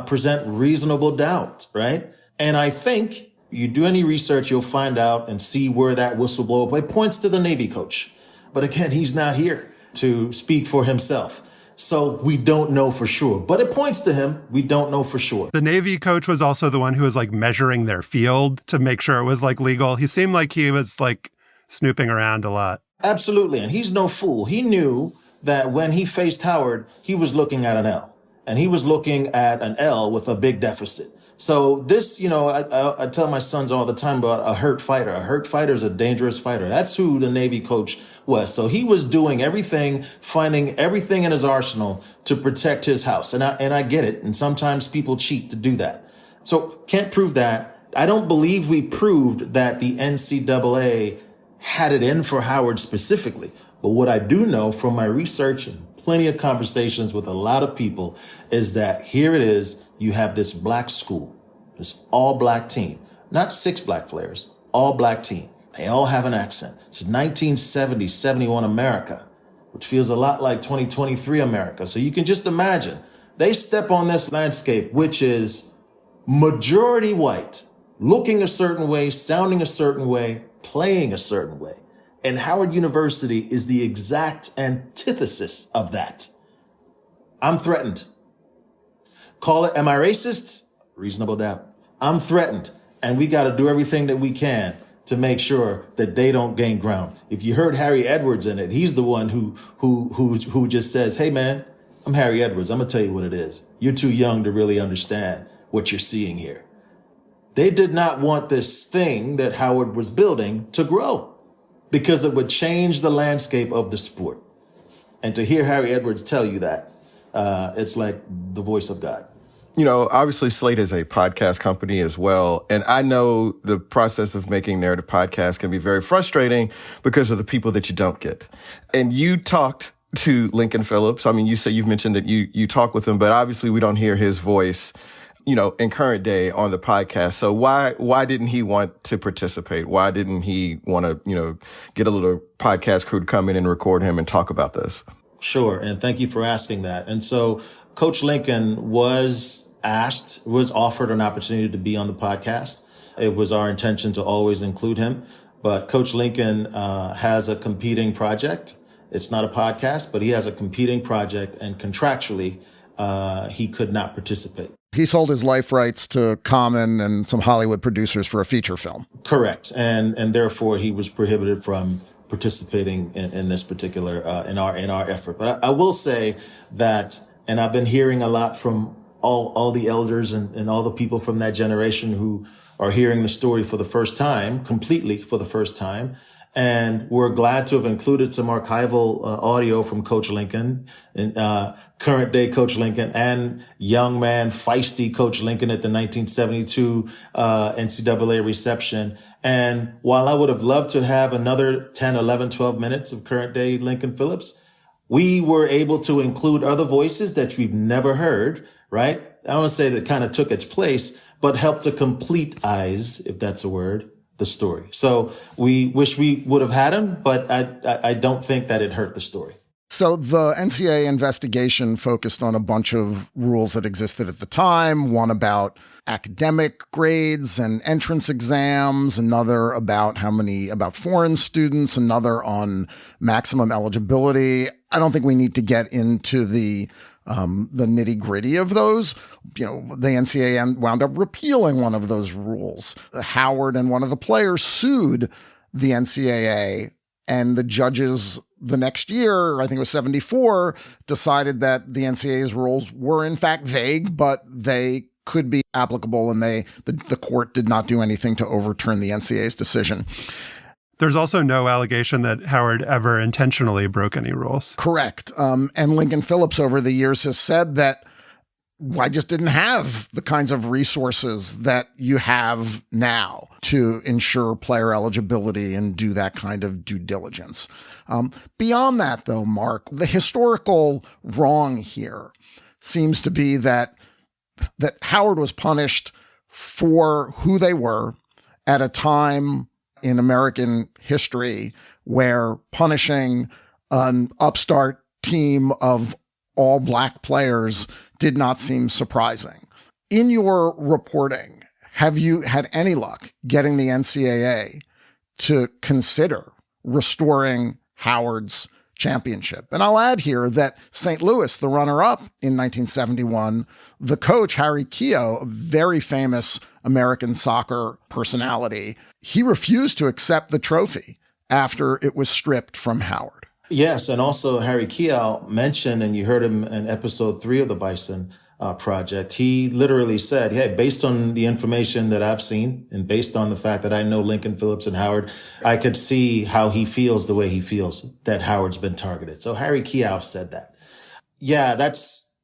Speaker 7: present reasonable doubt, right? And I think you do any research, you'll find out and see where that whistleblower points to the Navy coach. But again, he's not here to speak for himself. So we don't know for sure, but it points to him. We don't know for sure.
Speaker 4: The Navy coach was also the one who was like measuring their field to make sure it was like legal. He seemed like he was like snooping around a lot.
Speaker 7: Absolutely. And he's no fool. He knew that when he faced Howard, he was looking at an L, and he was looking at an L with a big deficit. So this, you know, I tell my sons all the time about a hurt fighter. A hurt fighter is a dangerous fighter. That's who the Navy coach was. So he was doing everything, finding everything in his arsenal to protect his house. And I get it. And sometimes people cheat to do that. So can't prove that. I don't believe we proved that the NCAA had it in for Howard specifically. But what I do know from my research and plenty of conversations with a lot of people is that here it is. You have this black school, this all black team, not 6 black players, all black team. They all have an accent. It's 1970, 71 America, which feels a lot like 2023 America. So you can just imagine they step on this landscape, which is majority white, looking a certain way, sounding a certain way, playing a certain way. And Howard University is the exact antithesis of that. I'm threatened. Call it, am I racist? Reasonable doubt. I'm threatened, and we got to do everything that we can to make sure that they don't gain ground. If you heard Harry Edwards in it, he's the one who just says, hey man, I'm Harry Edwards. I'm gonna tell you what it is. You're too young to really understand what you're seeing here. They did not want this thing that Howard was building to grow because it would change the landscape of the sport. And to hear Harry Edwards tell you that, it's like the voice of God.
Speaker 5: You know, obviously Slate is a podcast company as well. And I know the process of making narrative podcasts can be very frustrating because of the people that you don't get. And you talked to Lincoln Phillips. I mean, you've mentioned that you talk with him, but obviously we don't hear his voice, you know, in current day on the podcast. So why didn't he want to participate? Why didn't he want to, you know, get a little podcast crew to come in and record him and talk about this?
Speaker 7: Sure. And thank you for asking that. And so Coach Lincoln was offered an opportunity to be on the podcast. It was our intention to always include him. But Coach Lincoln has a competing project. It's not a podcast, but he has a competing project, and contractually, he could not participate.
Speaker 3: He sold his life rights to Common and some Hollywood producers for a feature film.
Speaker 7: Correct. And therefore, he was prohibited from participating in this particular, in our effort. But I will say that, and I've been hearing a lot from all the elders and all the people from that generation who are hearing the story for the first time, completely for the first time. And we're glad to have included some archival audio from Coach Lincoln, and current day Coach Lincoln, and young man, feisty Coach Lincoln at the 1972 NCAA reception. And while I would have loved to have another 10, 11, 12 minutes of current day Lincoln Phillips, we were able to include other voices that we've never heard, right? I don't want to say that kind of took its place, but helped to complete-ize, if that's a word, the story. So we wish we would have had him, but I don't think that it hurt the story.
Speaker 3: So the NCAA investigation focused on a bunch of rules that existed at the time, one about academic grades and entrance exams, another about about foreign students, another on maximum eligibility. I don't think we need to get into the nitty gritty of those. You know, the NCAA wound up repealing one of those rules. Howard and one of the players sued the NCAA And the judges the next year, I think it was 74, decided that the NCAA's rules were in fact vague, but they could be applicable, and the court did not do anything to overturn the NCAA's decision.
Speaker 4: There's also no allegation that Howard ever intentionally broke any rules.
Speaker 3: Correct. And Lincoln Phillips over the years has said that I just didn't have the kinds of resources that you have now to ensure player eligibility and do that kind of due diligence. Beyond that, though, Mark, the historical wrong here seems to be that Howard was punished for who they were at a time in American history where punishing an upstart team of all black players did not seem surprising. In your reporting, have you had any luck getting the NCAA to consider restoring Howard's championship? And I'll add here that St. Louis, the runner-up in 1971, the coach, Harry Keogh, a very famous American soccer personality, he refused to accept the trophy after it was stripped from Howard.
Speaker 7: Yes, and also Harry Keogh mentioned, and you heard him in episode 3 of the Bison Project, he literally said, hey, based on the information that I've seen and based on the fact that I know Lincoln Phillips and Howard, I could see how he feels the way he feels that Howard's been targeted. So Harry Keogh said that. Yeah, that's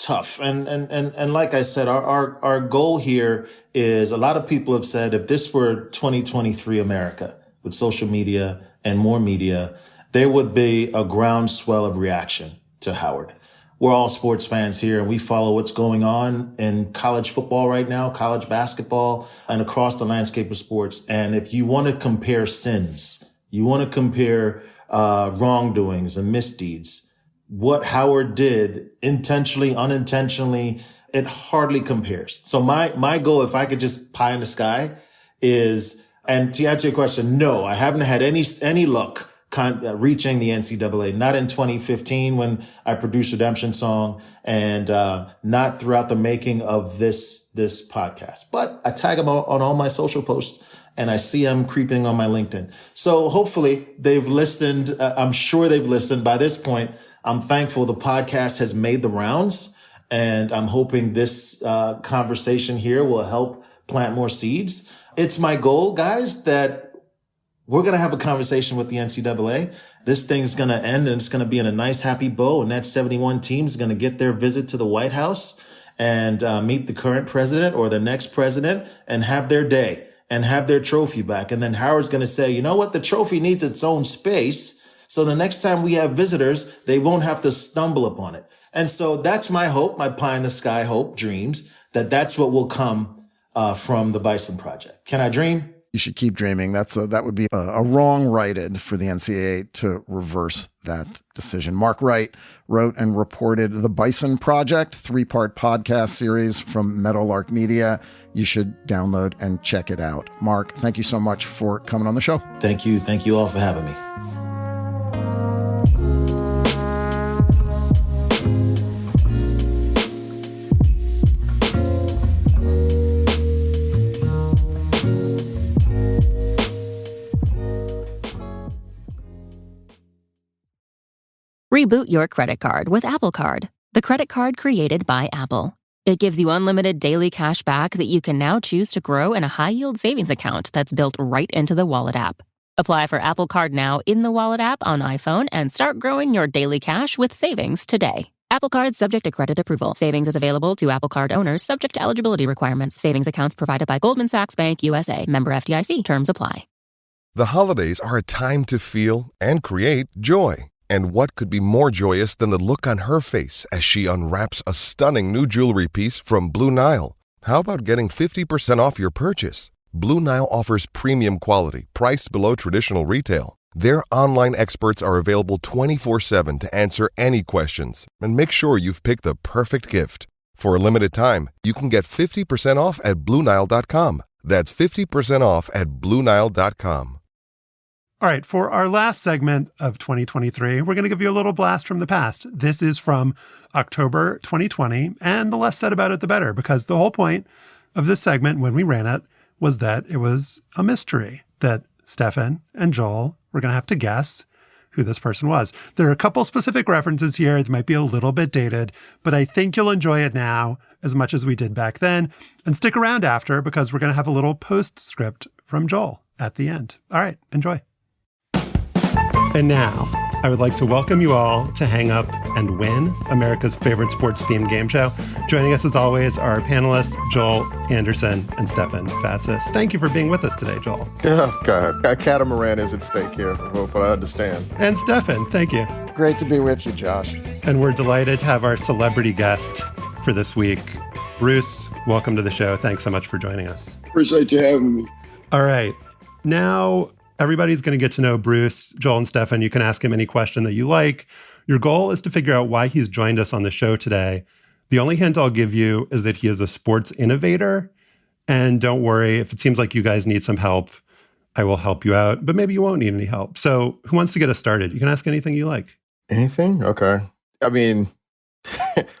Speaker 7: tough. And like I said, our goal here is, a lot of people have said, if this were 2023 America with social media and more media, there would be a groundswell of reaction to Howard. We're all sports fans here, and we follow what's going on in college football right now, college basketball, and across the landscape of sports. And if you want to compare sins, you want to compare wrongdoings and misdeeds, what Howard did, intentionally, unintentionally, it hardly compares. So my goal, if I could just pie in the sky, is, and to answer your question, no, I haven't had any luck reaching the NCAA, not in 2015 when I produced Redemption Song, and not throughout the making of this podcast. But I tag them on all my social posts, and I see them creeping on my LinkedIn. So hopefully they've listened. I'm sure they've listened by this point. I'm thankful the podcast has made the rounds, and I'm hoping this conversation here will help plant more seeds. It's my goal, guys, that we're going to have a conversation with the NCAA. This thing's going to end, and it's going to be in a nice, happy bow. And that 71 team is going to get their visit to the White House and meet the current president or the next president and have their day and have their trophy back. And then Howard's going to say, you know what? The trophy needs its own space. So the next time we have visitors, they won't have to stumble upon it. And so that's my hope, my pie in the sky hope, dreams, that's what will come from the Bison Project. Can I dream?
Speaker 3: You should keep dreaming. That would be a wrong righted for the NCAA to reverse that decision. Mark Wright wrote and reported The Bison Project, 3-part podcast series from Meadowlark Media. You should download and check it out. Mark, thank you so much for coming on the show.
Speaker 7: Thank you. Thank you all for having me.
Speaker 8: Reboot your credit card with Apple Card, the credit card created by Apple. It gives you unlimited daily cash back that you can now choose to grow in a high-yield savings account that's built right into the Wallet app. Apply for Apple Card now in the Wallet app on iPhone and start growing your daily cash with savings today. Apple Card subject to credit approval. Savings is available to Apple Card owners subject to eligibility requirements. Savings accounts provided by Goldman Sachs Bank USA. Member FDIC. Terms apply.
Speaker 9: The holidays are a time to feel and create joy. And what could be more joyous than the look on her face as she unwraps a stunning new jewelry piece from Blue Nile? How about getting 50% off your purchase? Blue Nile offers premium quality, priced below traditional retail. Their online experts are available 24/7 to answer any questions and make sure you've picked the perfect gift. For a limited time, you can get 50% off at BlueNile.com. That's 50% off at BlueNile.com.
Speaker 4: All right, for our last segment of 2023, we're going to give you a little blast from the past. This is from October 2020, and the less said about it, the better, because the whole point of this segment when we ran it was that it was a mystery that Stefan and Joel we're going to have to guess who this person was. There are a couple specific references here. It might be a little bit dated, but I think you'll enjoy it now as much as we did back then. And stick around after, because we're going to have a little postscript from Joel at the end. All right, enjoy. And now, I would like to welcome you all to Hang Up and Win, America's favorite sports-themed game show. Joining us, as always, are our panelists, Joel Anderson and Stefan Fatsis. Thank you for being with us today, Joel.
Speaker 5: Oh, God. A catamaran is at stake here, from what I understand.
Speaker 4: And Stefan, thank you.
Speaker 3: Great to be with you, Josh.
Speaker 4: And we're delighted to have our celebrity guest for this week. Bruce, welcome to the show. Thanks so much for joining us.
Speaker 10: Appreciate you having me.
Speaker 4: All right. Now, everybody's going to get to know Bruce. Joel and Stefan, you can ask him any question that you like. Your goal is to figure out why he's joined us on the show today. The only hint I'll give you is that he is a sports innovator. And don't worry, if it seems like you guys need some help, I will help you out. But maybe you won't need any help. So who wants to get us started? You can ask anything you like.
Speaker 5: Anything? Okay. I mean,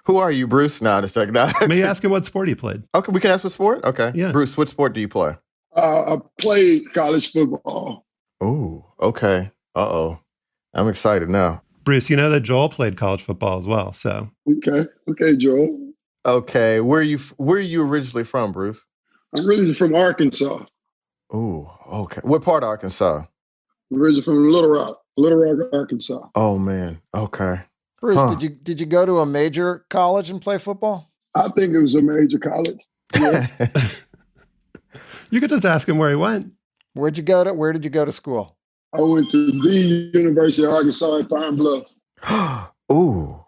Speaker 5: who are you, Bruce? No, just checking out.
Speaker 4: Maybe ask him what sport he played.
Speaker 5: Okay, we can ask what sport? Okay.
Speaker 4: Yeah.
Speaker 5: Bruce, what sport do you play?
Speaker 10: I played college football.
Speaker 5: Oh, okay. Uh-oh. I'm excited now.
Speaker 4: Bruce, you know that Joel played college football as well, so.
Speaker 10: Okay, Joel.
Speaker 5: Okay. Where are you originally from, Bruce?
Speaker 10: I'm originally from Arkansas.
Speaker 5: Oh, okay. What part of Arkansas?
Speaker 10: I'm originally from Little Rock, Arkansas.
Speaker 5: Oh, man. Okay.
Speaker 3: Bruce, did you go to a major college and play football?
Speaker 10: I think it was a major college. Yeah.
Speaker 4: You could just ask him where he went.
Speaker 3: Where did you go to school?
Speaker 10: I went to the University of Arkansas at Pine Bluff.
Speaker 5: Ooh.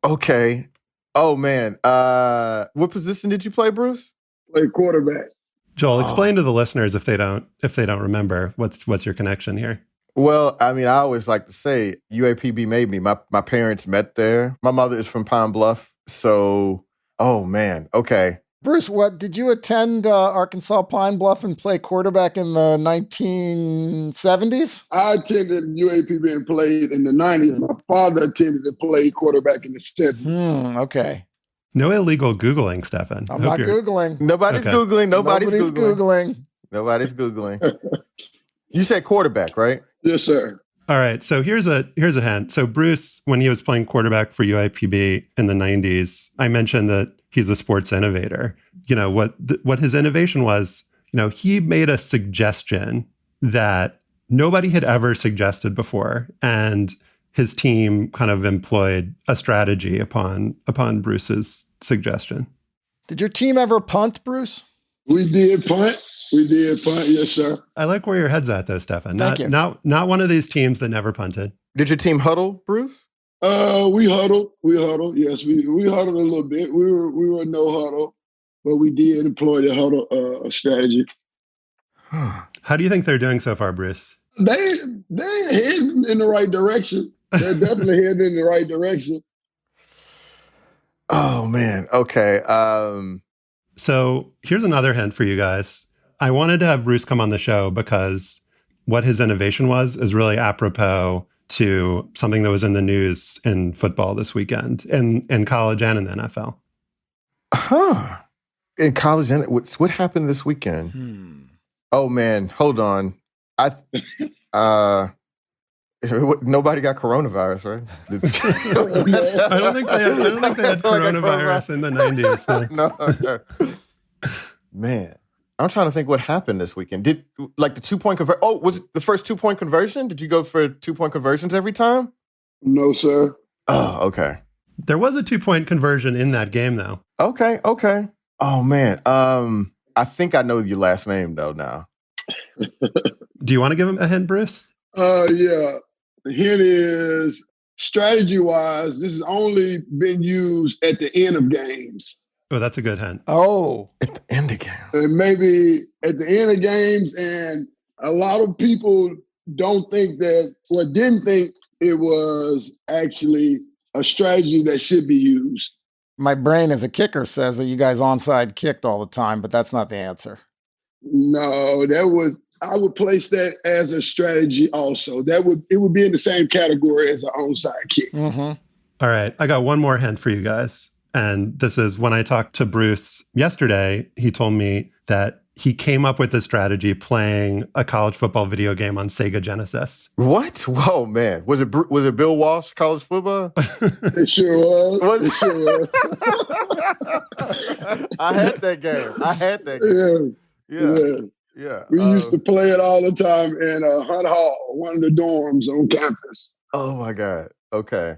Speaker 5: Okay. Oh, man. What position did you play, Bruce?
Speaker 10: Played quarterback.
Speaker 4: Joel, explain to the listeners if they don't remember what's your connection here.
Speaker 5: Well, I mean, I always like to say UAPB made me. My parents met there. My mother is from Pine Bluff. So, oh, man. Okay.
Speaker 3: Bruce, what did you attend Arkansas Pine Bluff and play quarterback in the 1970s?
Speaker 10: I attended UAPB and played in the 90s. My father attended to play quarterback in the 70s.
Speaker 3: Okay.
Speaker 4: No illegal Googling, Stefan.
Speaker 3: I'm not Googling.
Speaker 5: Nobody's
Speaker 3: okay.
Speaker 5: Googling. Nobody's
Speaker 3: Googling.
Speaker 5: Nobody's Googling. You said quarterback, right?
Speaker 10: Yes, sir.
Speaker 4: All right. So here's a hint. So Bruce, when he was playing quarterback for UIPB in the 90s, I mentioned that he's a sports innovator. You know, what his innovation was, you know, he made a suggestion that nobody had ever suggested before. And his team kind of employed a strategy upon Bruce's suggestion.
Speaker 3: Did your team ever punt, Bruce?
Speaker 10: We did punt. Yes, sir.
Speaker 4: I like where your head's at, though, Stefan.
Speaker 3: Thank you.
Speaker 4: Not one of these teams that never punted.
Speaker 5: Did your team huddle, Bruce?
Speaker 10: We huddled. Yes, we huddled a little bit. We were no huddle, but we did employ the huddle strategy.
Speaker 4: How do you think they're doing so far, Bruce?
Speaker 10: They're heading in the right direction. They're definitely heading in the right direction.
Speaker 5: Oh man. Okay.
Speaker 4: So here's another hint for you guys. I wanted to have Bruce come on the show because what his innovation was is really apropos to something that was in the news in football this weekend, in college and in the NFL.
Speaker 5: In college, and what happened this weekend? Oh man, hold on. Nobody got coronavirus, right?
Speaker 4: I don't think they had coronavirus in the 90s. So.
Speaker 5: No. Man, I'm trying to think what happened this weekend. Did like the 2-point conversion? Oh, was it the first 2-point conversion? Did you go for 2-point conversions every time?
Speaker 10: No, sir.
Speaker 5: Oh, okay.
Speaker 4: There was a 2-point conversion in that game, though.
Speaker 5: Okay. Oh man, I think I know your last name though now.
Speaker 4: Do you want to give him a hint, Bruce?
Speaker 10: Yeah. The hint is strategy-wise, this has only been used at the end of games.
Speaker 4: Oh, that's a good hint.
Speaker 3: Oh.
Speaker 5: At the end of game.
Speaker 10: And maybe at the end of games, and a lot of people didn't think it was actually a strategy that should be used.
Speaker 3: My brain as a kicker says that you guys onside kicked all the time, but that's not the answer.
Speaker 10: No, I would place that as a strategy also. It would be in the same category as an onside kick.
Speaker 3: Mm-hmm.
Speaker 4: All right. I got one more hint for you guys. And this is when I talked to Bruce yesterday, he told me that he came up with the strategy playing a college football video game on Sega Genesis.
Speaker 5: What? Whoa, man. Was it Bill Walsh, college football?
Speaker 10: It sure was. It sure was.
Speaker 5: I had that game. Yeah.
Speaker 10: We used to play it all the time in Hunt Hall, one of the dorms on campus.
Speaker 5: Oh, my God. Okay.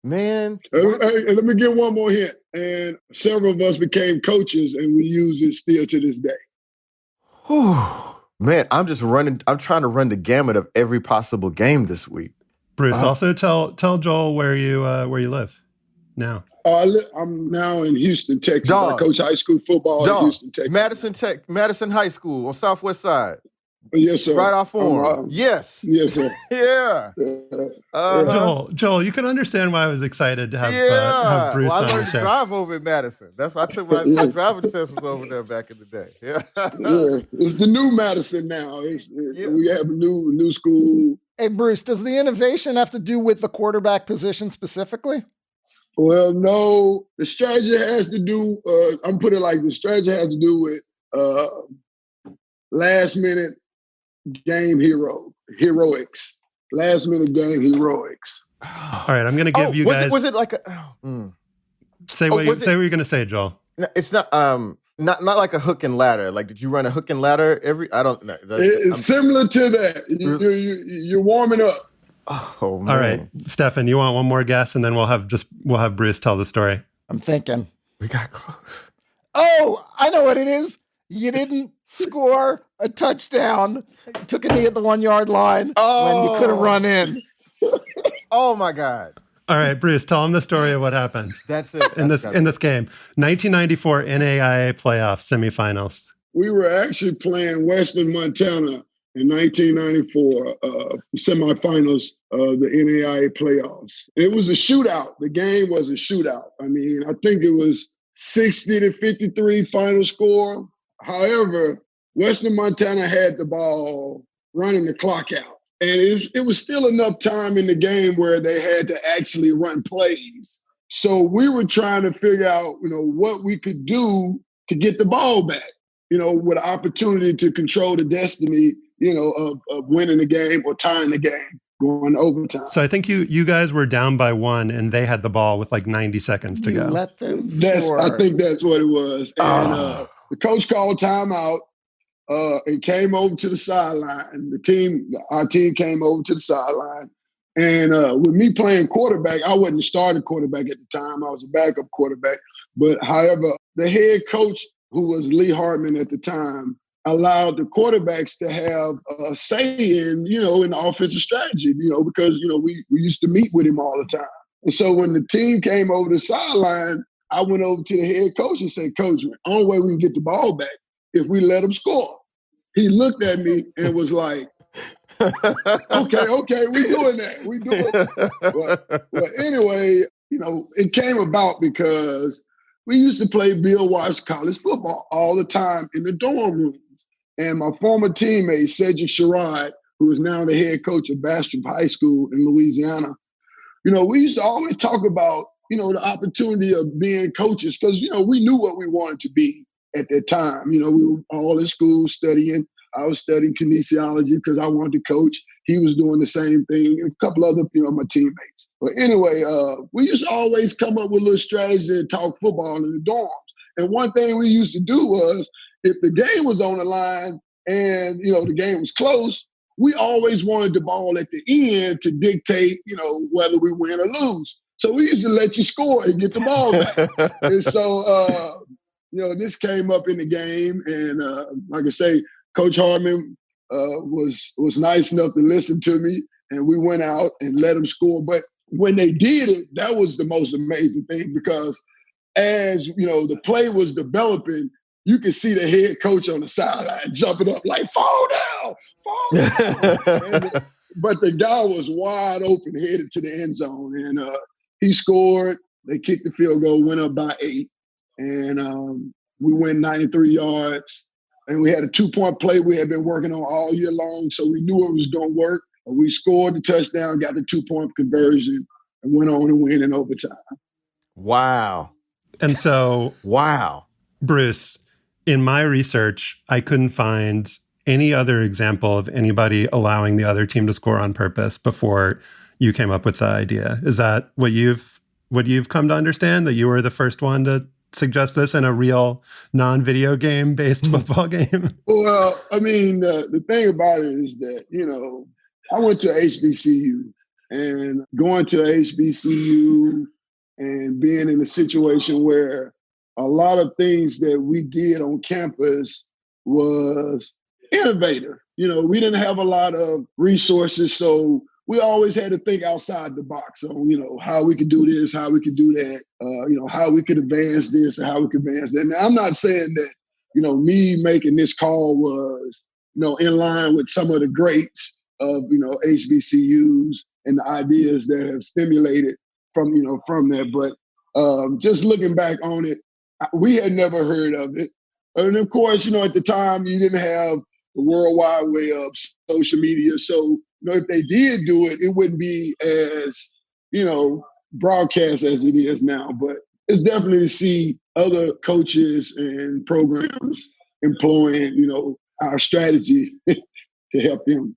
Speaker 5: Man.
Speaker 10: Hey, let me get one more hint. And several of us became coaches, and we use it still to this day.
Speaker 5: Whew. Man, I'm trying to run the gamut of every possible game this week.
Speaker 4: Bruce, also tell Joel where you live now.
Speaker 10: I'm now in Houston, Texas. I coach high school football in Houston, Texas.
Speaker 5: Madison High School on Southwest Side.
Speaker 10: Yes, sir.
Speaker 5: Right off Forum. Yes,
Speaker 10: sir.
Speaker 5: Yeah.
Speaker 4: Joel, you can understand why I was excited to have Bruce on the show.
Speaker 5: I learned to drive over in Madison. That's why I took my driving test was over there back in the day. Yeah.
Speaker 10: It's the new Madison now. We have a new school.
Speaker 3: Hey, Bruce, does the innovation have to do with the quarterback position specifically?
Speaker 10: Well, no. The strategy has to do, I'm putting it like the strategy has to do with last minute game heroics. Last minute game heroics.
Speaker 4: All right, I'm going to give you guys.
Speaker 5: Was it like a?
Speaker 4: Say what you're going to say, Joel.
Speaker 5: No, it's not like a hook and ladder. Like, did you run a hook and ladder I don't know.
Speaker 10: It's similar to that. You're warming up.
Speaker 5: Oh man!
Speaker 4: All right, Stefan, you want one more guess, and then we'll have Bruce tell the story.
Speaker 3: I'm thinking.
Speaker 5: We got close.
Speaker 3: Oh, I know what it is. You didn't score a touchdown. You took a knee at the 1 yard line when you could have run in.
Speaker 5: Oh my God!
Speaker 4: All right, Bruce, tell him the story of what happened.
Speaker 5: That's it.
Speaker 4: in this game, 1994 NAIA playoff semifinals.
Speaker 10: We were actually playing Western Montana in 1994 semifinals of the NAIA playoffs. It was a shootout. The game was a shootout. I mean, I think it was 60-53 final score. However, Western Montana had the ball running the clock out. And it was still enough time in the game where they had to actually run plays. So we were trying to figure out, what we could do to get the ball back, with an opportunity to control the destiny, of winning the game or tying the game, going to overtime.
Speaker 4: So I think you guys were down by 1 and they had the ball with like 90 seconds to go.
Speaker 3: Let them score.
Speaker 10: I think that's what it was. And the coach called timeout and came over to the sideline. Our team came over to the sideline. And with me playing quarterback, I wasn't a starting quarterback at the time. I was a backup quarterback. But however, the head coach, who was Lee Hartman at the time, allowed the quarterbacks to have a say in the offensive strategy, because, we used to meet with him all the time. And so when the team came over the sideline, I went over to the head coach and said, Coach, the only way we can get the ball back if we let them score. He looked at me and was like, okay, we doing that. We doing it. But anyway, it came about because we used to play Bill Walsh college football all the time in the dorm rooms. And my former teammate, Cedric Sherrod, who is now the head coach of Bastrop High School in Louisiana, we used to always talk about, the opportunity of being coaches because, we knew what we wanted to be at that time. We were all in school studying. I was studying kinesiology because I wanted to coach. He was doing the same thing, and a couple other, my teammates. But anyway, we used to always come up with little strategies and talk football in the dorms. And one thing we used to do was, if the game was on the line and, the game was close, we always wanted the ball at the end to dictate, whether we win or lose. So we used to let you score and get the ball back. And so, this came up in the game. And like I say, Coach Hartman was nice enough to listen to me. And we went out and let them score. But when they did it, that was the most amazing thing because as, the play was developing, you could see the head coach on the sideline jumping up like, fall down. But the guy was wide open, headed to the end zone. And he scored. They kicked the field goal, went up by 8. And we went 93 yards. And we had a 2-point play we had been working on all year long. So we knew it was going to work. We scored the touchdown, got the 2-point conversion, and went on to win in overtime.
Speaker 5: Wow.
Speaker 4: And so,
Speaker 5: wow,
Speaker 4: Bruce, in my research, I couldn't find any other example of anybody allowing the other team to score on purpose before you came up with the idea. Is that what you've come to understand, that you were the first one to suggest this in a real non-video game based football game?
Speaker 10: Well, I mean, the thing about it is that, I went to HBCU, and going to HBCU and being in a situation where a lot of things that we did on campus was innovative. We didn't have a lot of resources, so we always had to think outside the box on, how we could do this, how we could do that, how we could advance this and how we could advance that. Now, I'm not saying that, me making this call was, in line with some of the greats of, HBCUs and the ideas that have stimulated from that. But just looking back on it, we had never heard of it. And of course, at the time you didn't have the World Wide Web, social media. So, if they did do it, it wouldn't be as, broadcast as it is now. But it's definitely to see other coaches and programs employing, our strategy to help them.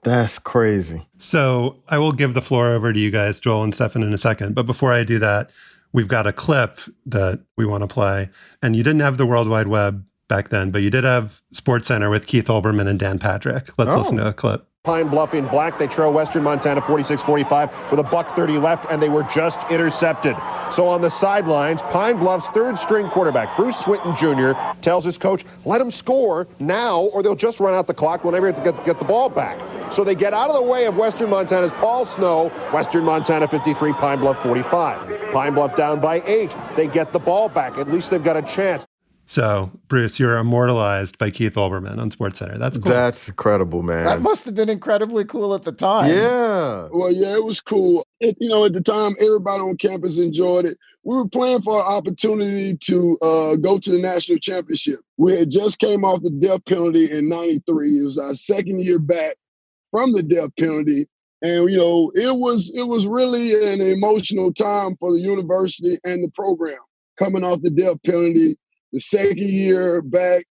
Speaker 5: That's crazy.
Speaker 4: So I will give the floor over to you guys, Joel and Stefan, in a second. But before I do that, we've got a clip that we want to play. And you didn't have the World Wide Web back then, but you did have SportsCenter with Keith Olbermann and Dan Patrick. Let's listen to a clip.
Speaker 11: Pine Bluff in black. They trail Western Montana 46-45 with a $130 left, and they were just intercepted. So on the sidelines, Pine Bluff's third-string quarterback, Bruce Swinton Jr., tells his coach, let them score now or they'll just run out the clock. We'll never have to get the ball back. So they get out of the way of Western Montana's Paul Snow. Western Montana 53, Pine Bluff 45. Pine Bluff down by 8. They get the ball back. At least they've got a chance.
Speaker 4: So, Bruce, you're immortalized by Keith Olbermann on SportsCenter. That's cool.
Speaker 5: That's incredible, man.
Speaker 3: That must have been incredibly cool at the time.
Speaker 5: Yeah.
Speaker 10: Well, yeah, it was cool. At the time, everybody on campus enjoyed it. We were playing for an opportunity to go to the national championship. We had just came off the death penalty in '93. It was our second year back from the death penalty. And, it was really an emotional time for the university and the program. Coming off the death penalty, the second year back,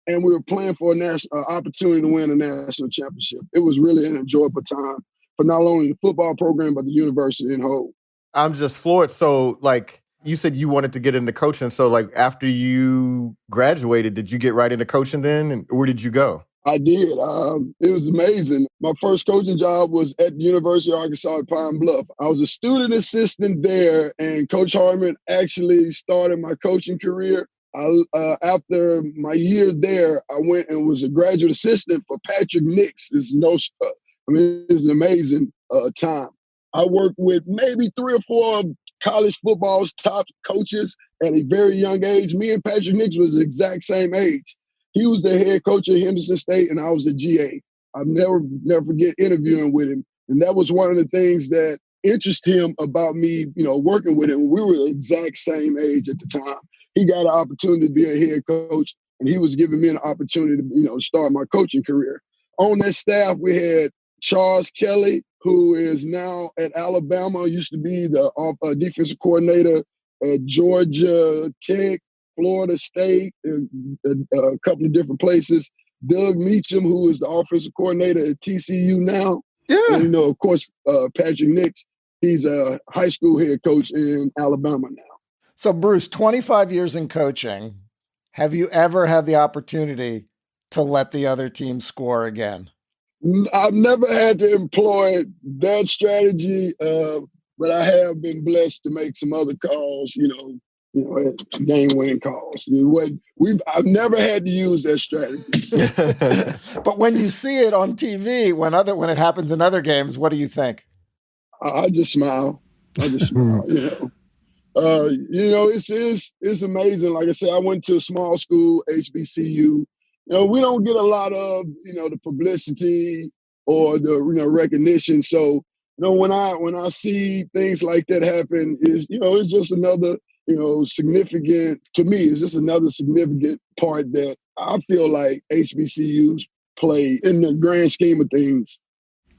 Speaker 10: and we were playing for a national opportunity to win a national championship. It was really an enjoyable time for not only the football program, but the university in whole.
Speaker 5: I'm just floored. So, you said you wanted to get into coaching. So, after you graduated, did you get right into coaching then? And where did you go?
Speaker 10: I did. It was amazing. My first coaching job was at the University of Arkansas at Pine Bluff. I was a student assistant there, and Coach Harmon actually started my coaching career. After my year there, I went and was a graduate assistant for Patrick Nix. It's an amazing time. I worked with maybe 3 or 4 of college football's top coaches at a very young age. Me and Patrick Nix was the exact same age. He was the head coach at Henderson State, and I was the GA. I'll never forget interviewing with him. And that was one of the things that interested him about me, working with him. We were the exact same age at the time. He got an opportunity to be a head coach, and he was giving me an opportunity to, start my coaching career. On that staff, we had Charles Kelly, who is now at Alabama, used to be the defensive coordinator at Georgia Tech, Florida State, a couple of different places. Doug Meacham, who is the offensive coordinator at TCU now.
Speaker 5: Yeah.
Speaker 10: And, of course, Patrick Nix, he's a high school head coach in Alabama now.
Speaker 3: So, Bruce, 25 years in coaching. Have you ever had the opportunity to let the other team score again?
Speaker 10: I've never had to employ that strategy, but I have been blessed to make some other calls, game-winning calls. I've never had to use that strategy.
Speaker 3: But when you see it on TV, when it happens in other games, what do you think?
Speaker 10: I just smile. It's amazing. Like I said, I went to a small school, HBCU. We don't get a lot of, the publicity or the, recognition. So, when I see things like that happen, it's just another, significant, to me, it's just another significant part that I feel like HBCUs play in the grand scheme of things.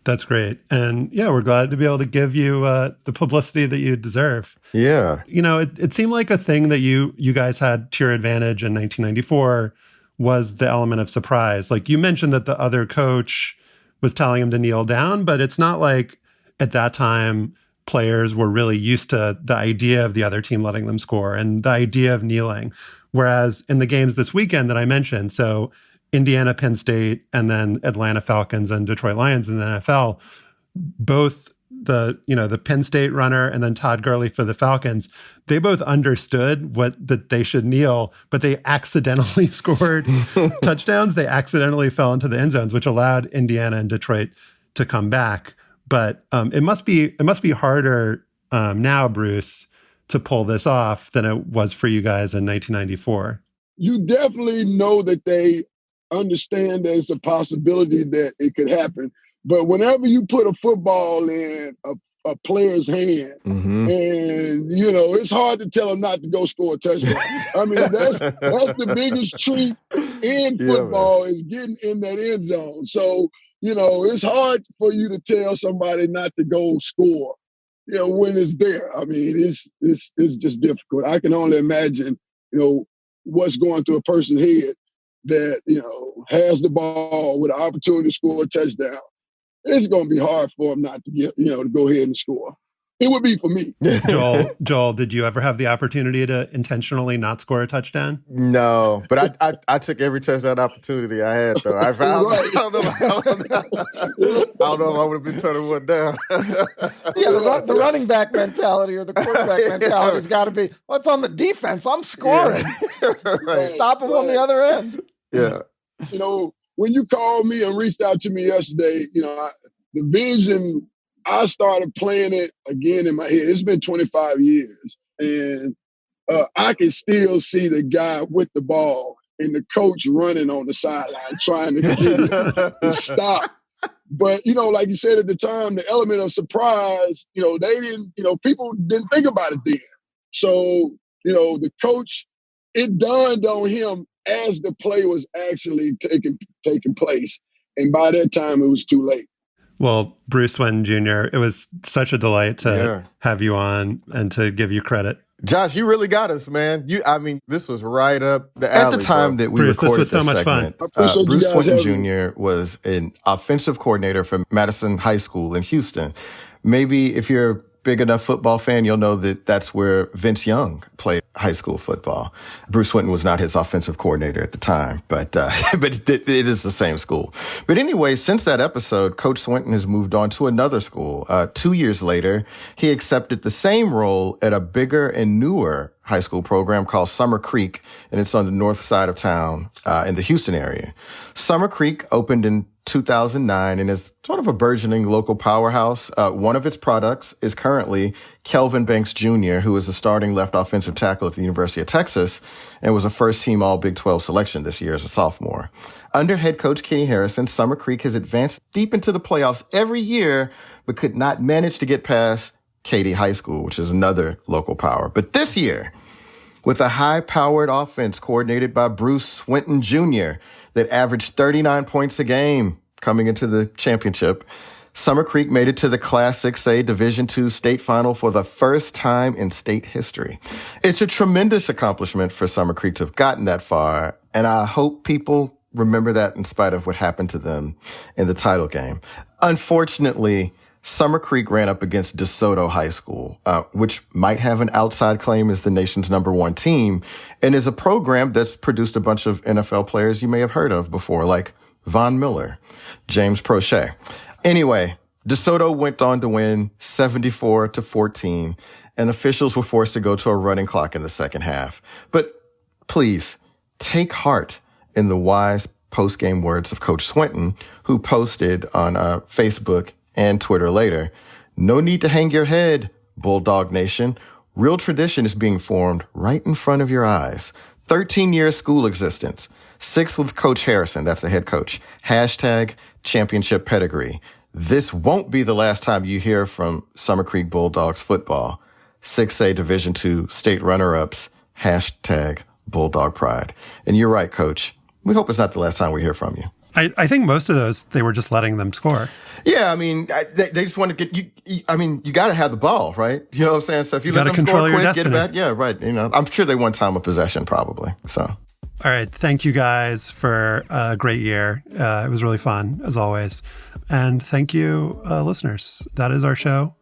Speaker 4: That's great. And yeah, we're glad to be able to give you the publicity that you deserve.
Speaker 5: Yeah.
Speaker 4: You know, it seemed like a thing that you guys had to your advantage in 1994 was the element of surprise. Like you mentioned that the other coach was telling him to kneel down, but it's not like at that time players were really used to the idea of the other team letting them score and the idea of kneeling. Whereas in the games this weekend that I mentioned, so Indiana, Penn State, and then Atlanta Falcons and Detroit Lions in the NFL, both the Penn State runner and then Todd Gurley for the Falcons, they both understood that they should kneel, but they accidentally scored touchdowns. They accidentally fell into the end zones, which allowed Indiana and Detroit to come back. But it must be harder now, Bruce, to pull this off than it was for you guys in 1994.
Speaker 10: You definitely know that they understand there's a possibility that it could happen. But whenever you put a football in a player's hand, and it's hard to tell them not to go score a touchdown. I mean, that's the biggest treat in football is getting in that end zone. So, it's hard for you to tell somebody not to go score, when it's there. I mean, it's just difficult. I can only imagine, what's going through a person's head that, has the ball with an opportunity to score a touchdown. It's going to be hard for him not to get, to go ahead and score. It would be for me.
Speaker 4: Joel, did you ever have the opportunity to intentionally not score a touchdown?
Speaker 5: No, but I took every touchdown opportunity I had, though. I don't know if I would have been turning one down.
Speaker 3: The running back mentality or the quarterback mentality has got to be, it's on the defense. I'm scoring.
Speaker 5: Right.
Speaker 3: Stop him on the other end.
Speaker 5: Yeah.
Speaker 10: When you called me and reached out to me yesterday, the vision, I started playing it again in my head. It's been 25 years, and I can still see the guy with the ball and the coach running on the sideline trying to get it to stop. But, like you said at the time, the element of surprise, they didn't, people didn't think about it then. So, the coach, it dawned on him as the play was actually taking place. And by that time, it was too late.
Speaker 4: Well, Bruce Swinton Jr., it was such a delight to have you on and to give you credit.
Speaker 5: Josh, you really got us, man. This was right up the alley. At the time that we recorded
Speaker 4: this was so much
Speaker 5: segment,
Speaker 4: fun.
Speaker 5: Bruce Swinton Jr. was an offensive coordinator for Madison High School in Houston. Maybe if you're a big enough football fan, you'll know that that's where Vince Young played high school football. Bruce Swinton was not his offensive coordinator at the time, but it is the same school. But anyway, since that episode, Coach Swinton has moved on to another school. 2 years later, he accepted the same role at a bigger and newer high school program called Summer Creek, and it's on the north side of town in the Houston area. Summer Creek opened in 2009 and is sort of a burgeoning local powerhouse. One of its products is currently Kelvin Banks Jr., who is the starting left offensive tackle at the University of Texas and was a first-team All-Big 12 selection this year as a sophomore. Under head coach Kenny Harrison, Summer Creek has advanced deep into the playoffs every year, but could not manage to get past Katy High School, which is another local power. But this year, with a high-powered offense coordinated by Bruce Swinton Jr. that averaged 39 points a game coming into the championship, Summer Creek made it to the Class 6A Division II state final for the first time in state history. It's a tremendous accomplishment for Summer Creek to have gotten that far, and I hope people remember that in spite of what happened to them in the title game. Unfortunately, Summer Creek ran up against DeSoto High School, which might have an outside claim as the nation's #1 team, and is a program that's produced a bunch of NFL players you may have heard of before, like Von Miller, James Prochet. Anyway, DeSoto went on to win 74-14, and officials were forced to go to a running clock in the second half. But please, take heart in the wise post-game words of Coach Swinton, who posted on Facebook and Twitter later. No need to hang your head, Bulldog Nation. Real tradition is being formed right in front of your eyes. 13-year school existence. 6 with Coach Harrison, that's the head coach. #championship pedigree. This won't be the last time you hear from Summer Creek Bulldogs football. 6A Division II state runner-ups. #Bulldog Pride. And you're right, Coach. We hope it's not the last time we hear from you.
Speaker 4: I think most of those, they were just letting them score.
Speaker 5: Yeah, I mean, they just want to get you. I mean, you got to have the ball, right? You know what I'm saying? So if you let them score quick, get it back. Yeah, right. You know, I'm sure they won time of possession probably. So,
Speaker 4: all right. Thank you guys for a great year. It was really fun as always, and thank you, listeners. That is our show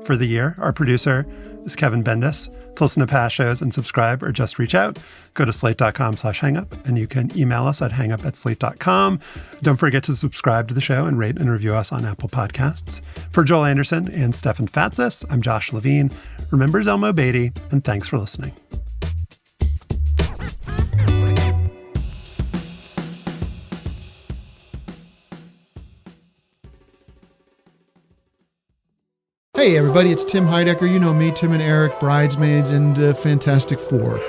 Speaker 4: for the year. Our producer is Kevin Bendis. To listen to past shows and subscribe or just reach out, go to slate.com/hangup, and you can email us at hangup@slate.com. Don't forget to subscribe to the show and rate and review us on Apple Podcasts. For Joel Anderson and Stefan Fatsis, I'm Josh Levin. Remember Zelmo Beatty, and thanks for listening.
Speaker 12: Hey everybody, it's Tim Heidecker. You know me, Tim and Eric, Bridesmaids, and Fantastic Four.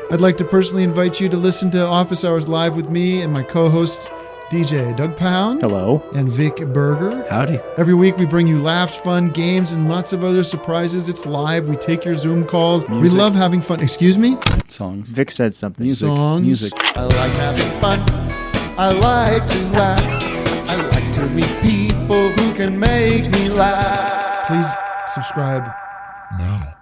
Speaker 12: I'd like to personally invite you to listen to Office Hours Live with me and my co-hosts, DJ Doug Pound.
Speaker 13: Hello.
Speaker 12: And Vic Berger.
Speaker 13: Howdy.
Speaker 12: Every week we bring you laughs, fun, games, and lots of other surprises. It's live. We take your Zoom calls.
Speaker 13: Music.
Speaker 12: We love having fun. Excuse me?
Speaker 13: Songs. Vic said something.
Speaker 12: Music. Songs.
Speaker 13: Music.
Speaker 12: I like having fun. I like to laugh. I like to meet people who can make me laugh. Please subscribe now.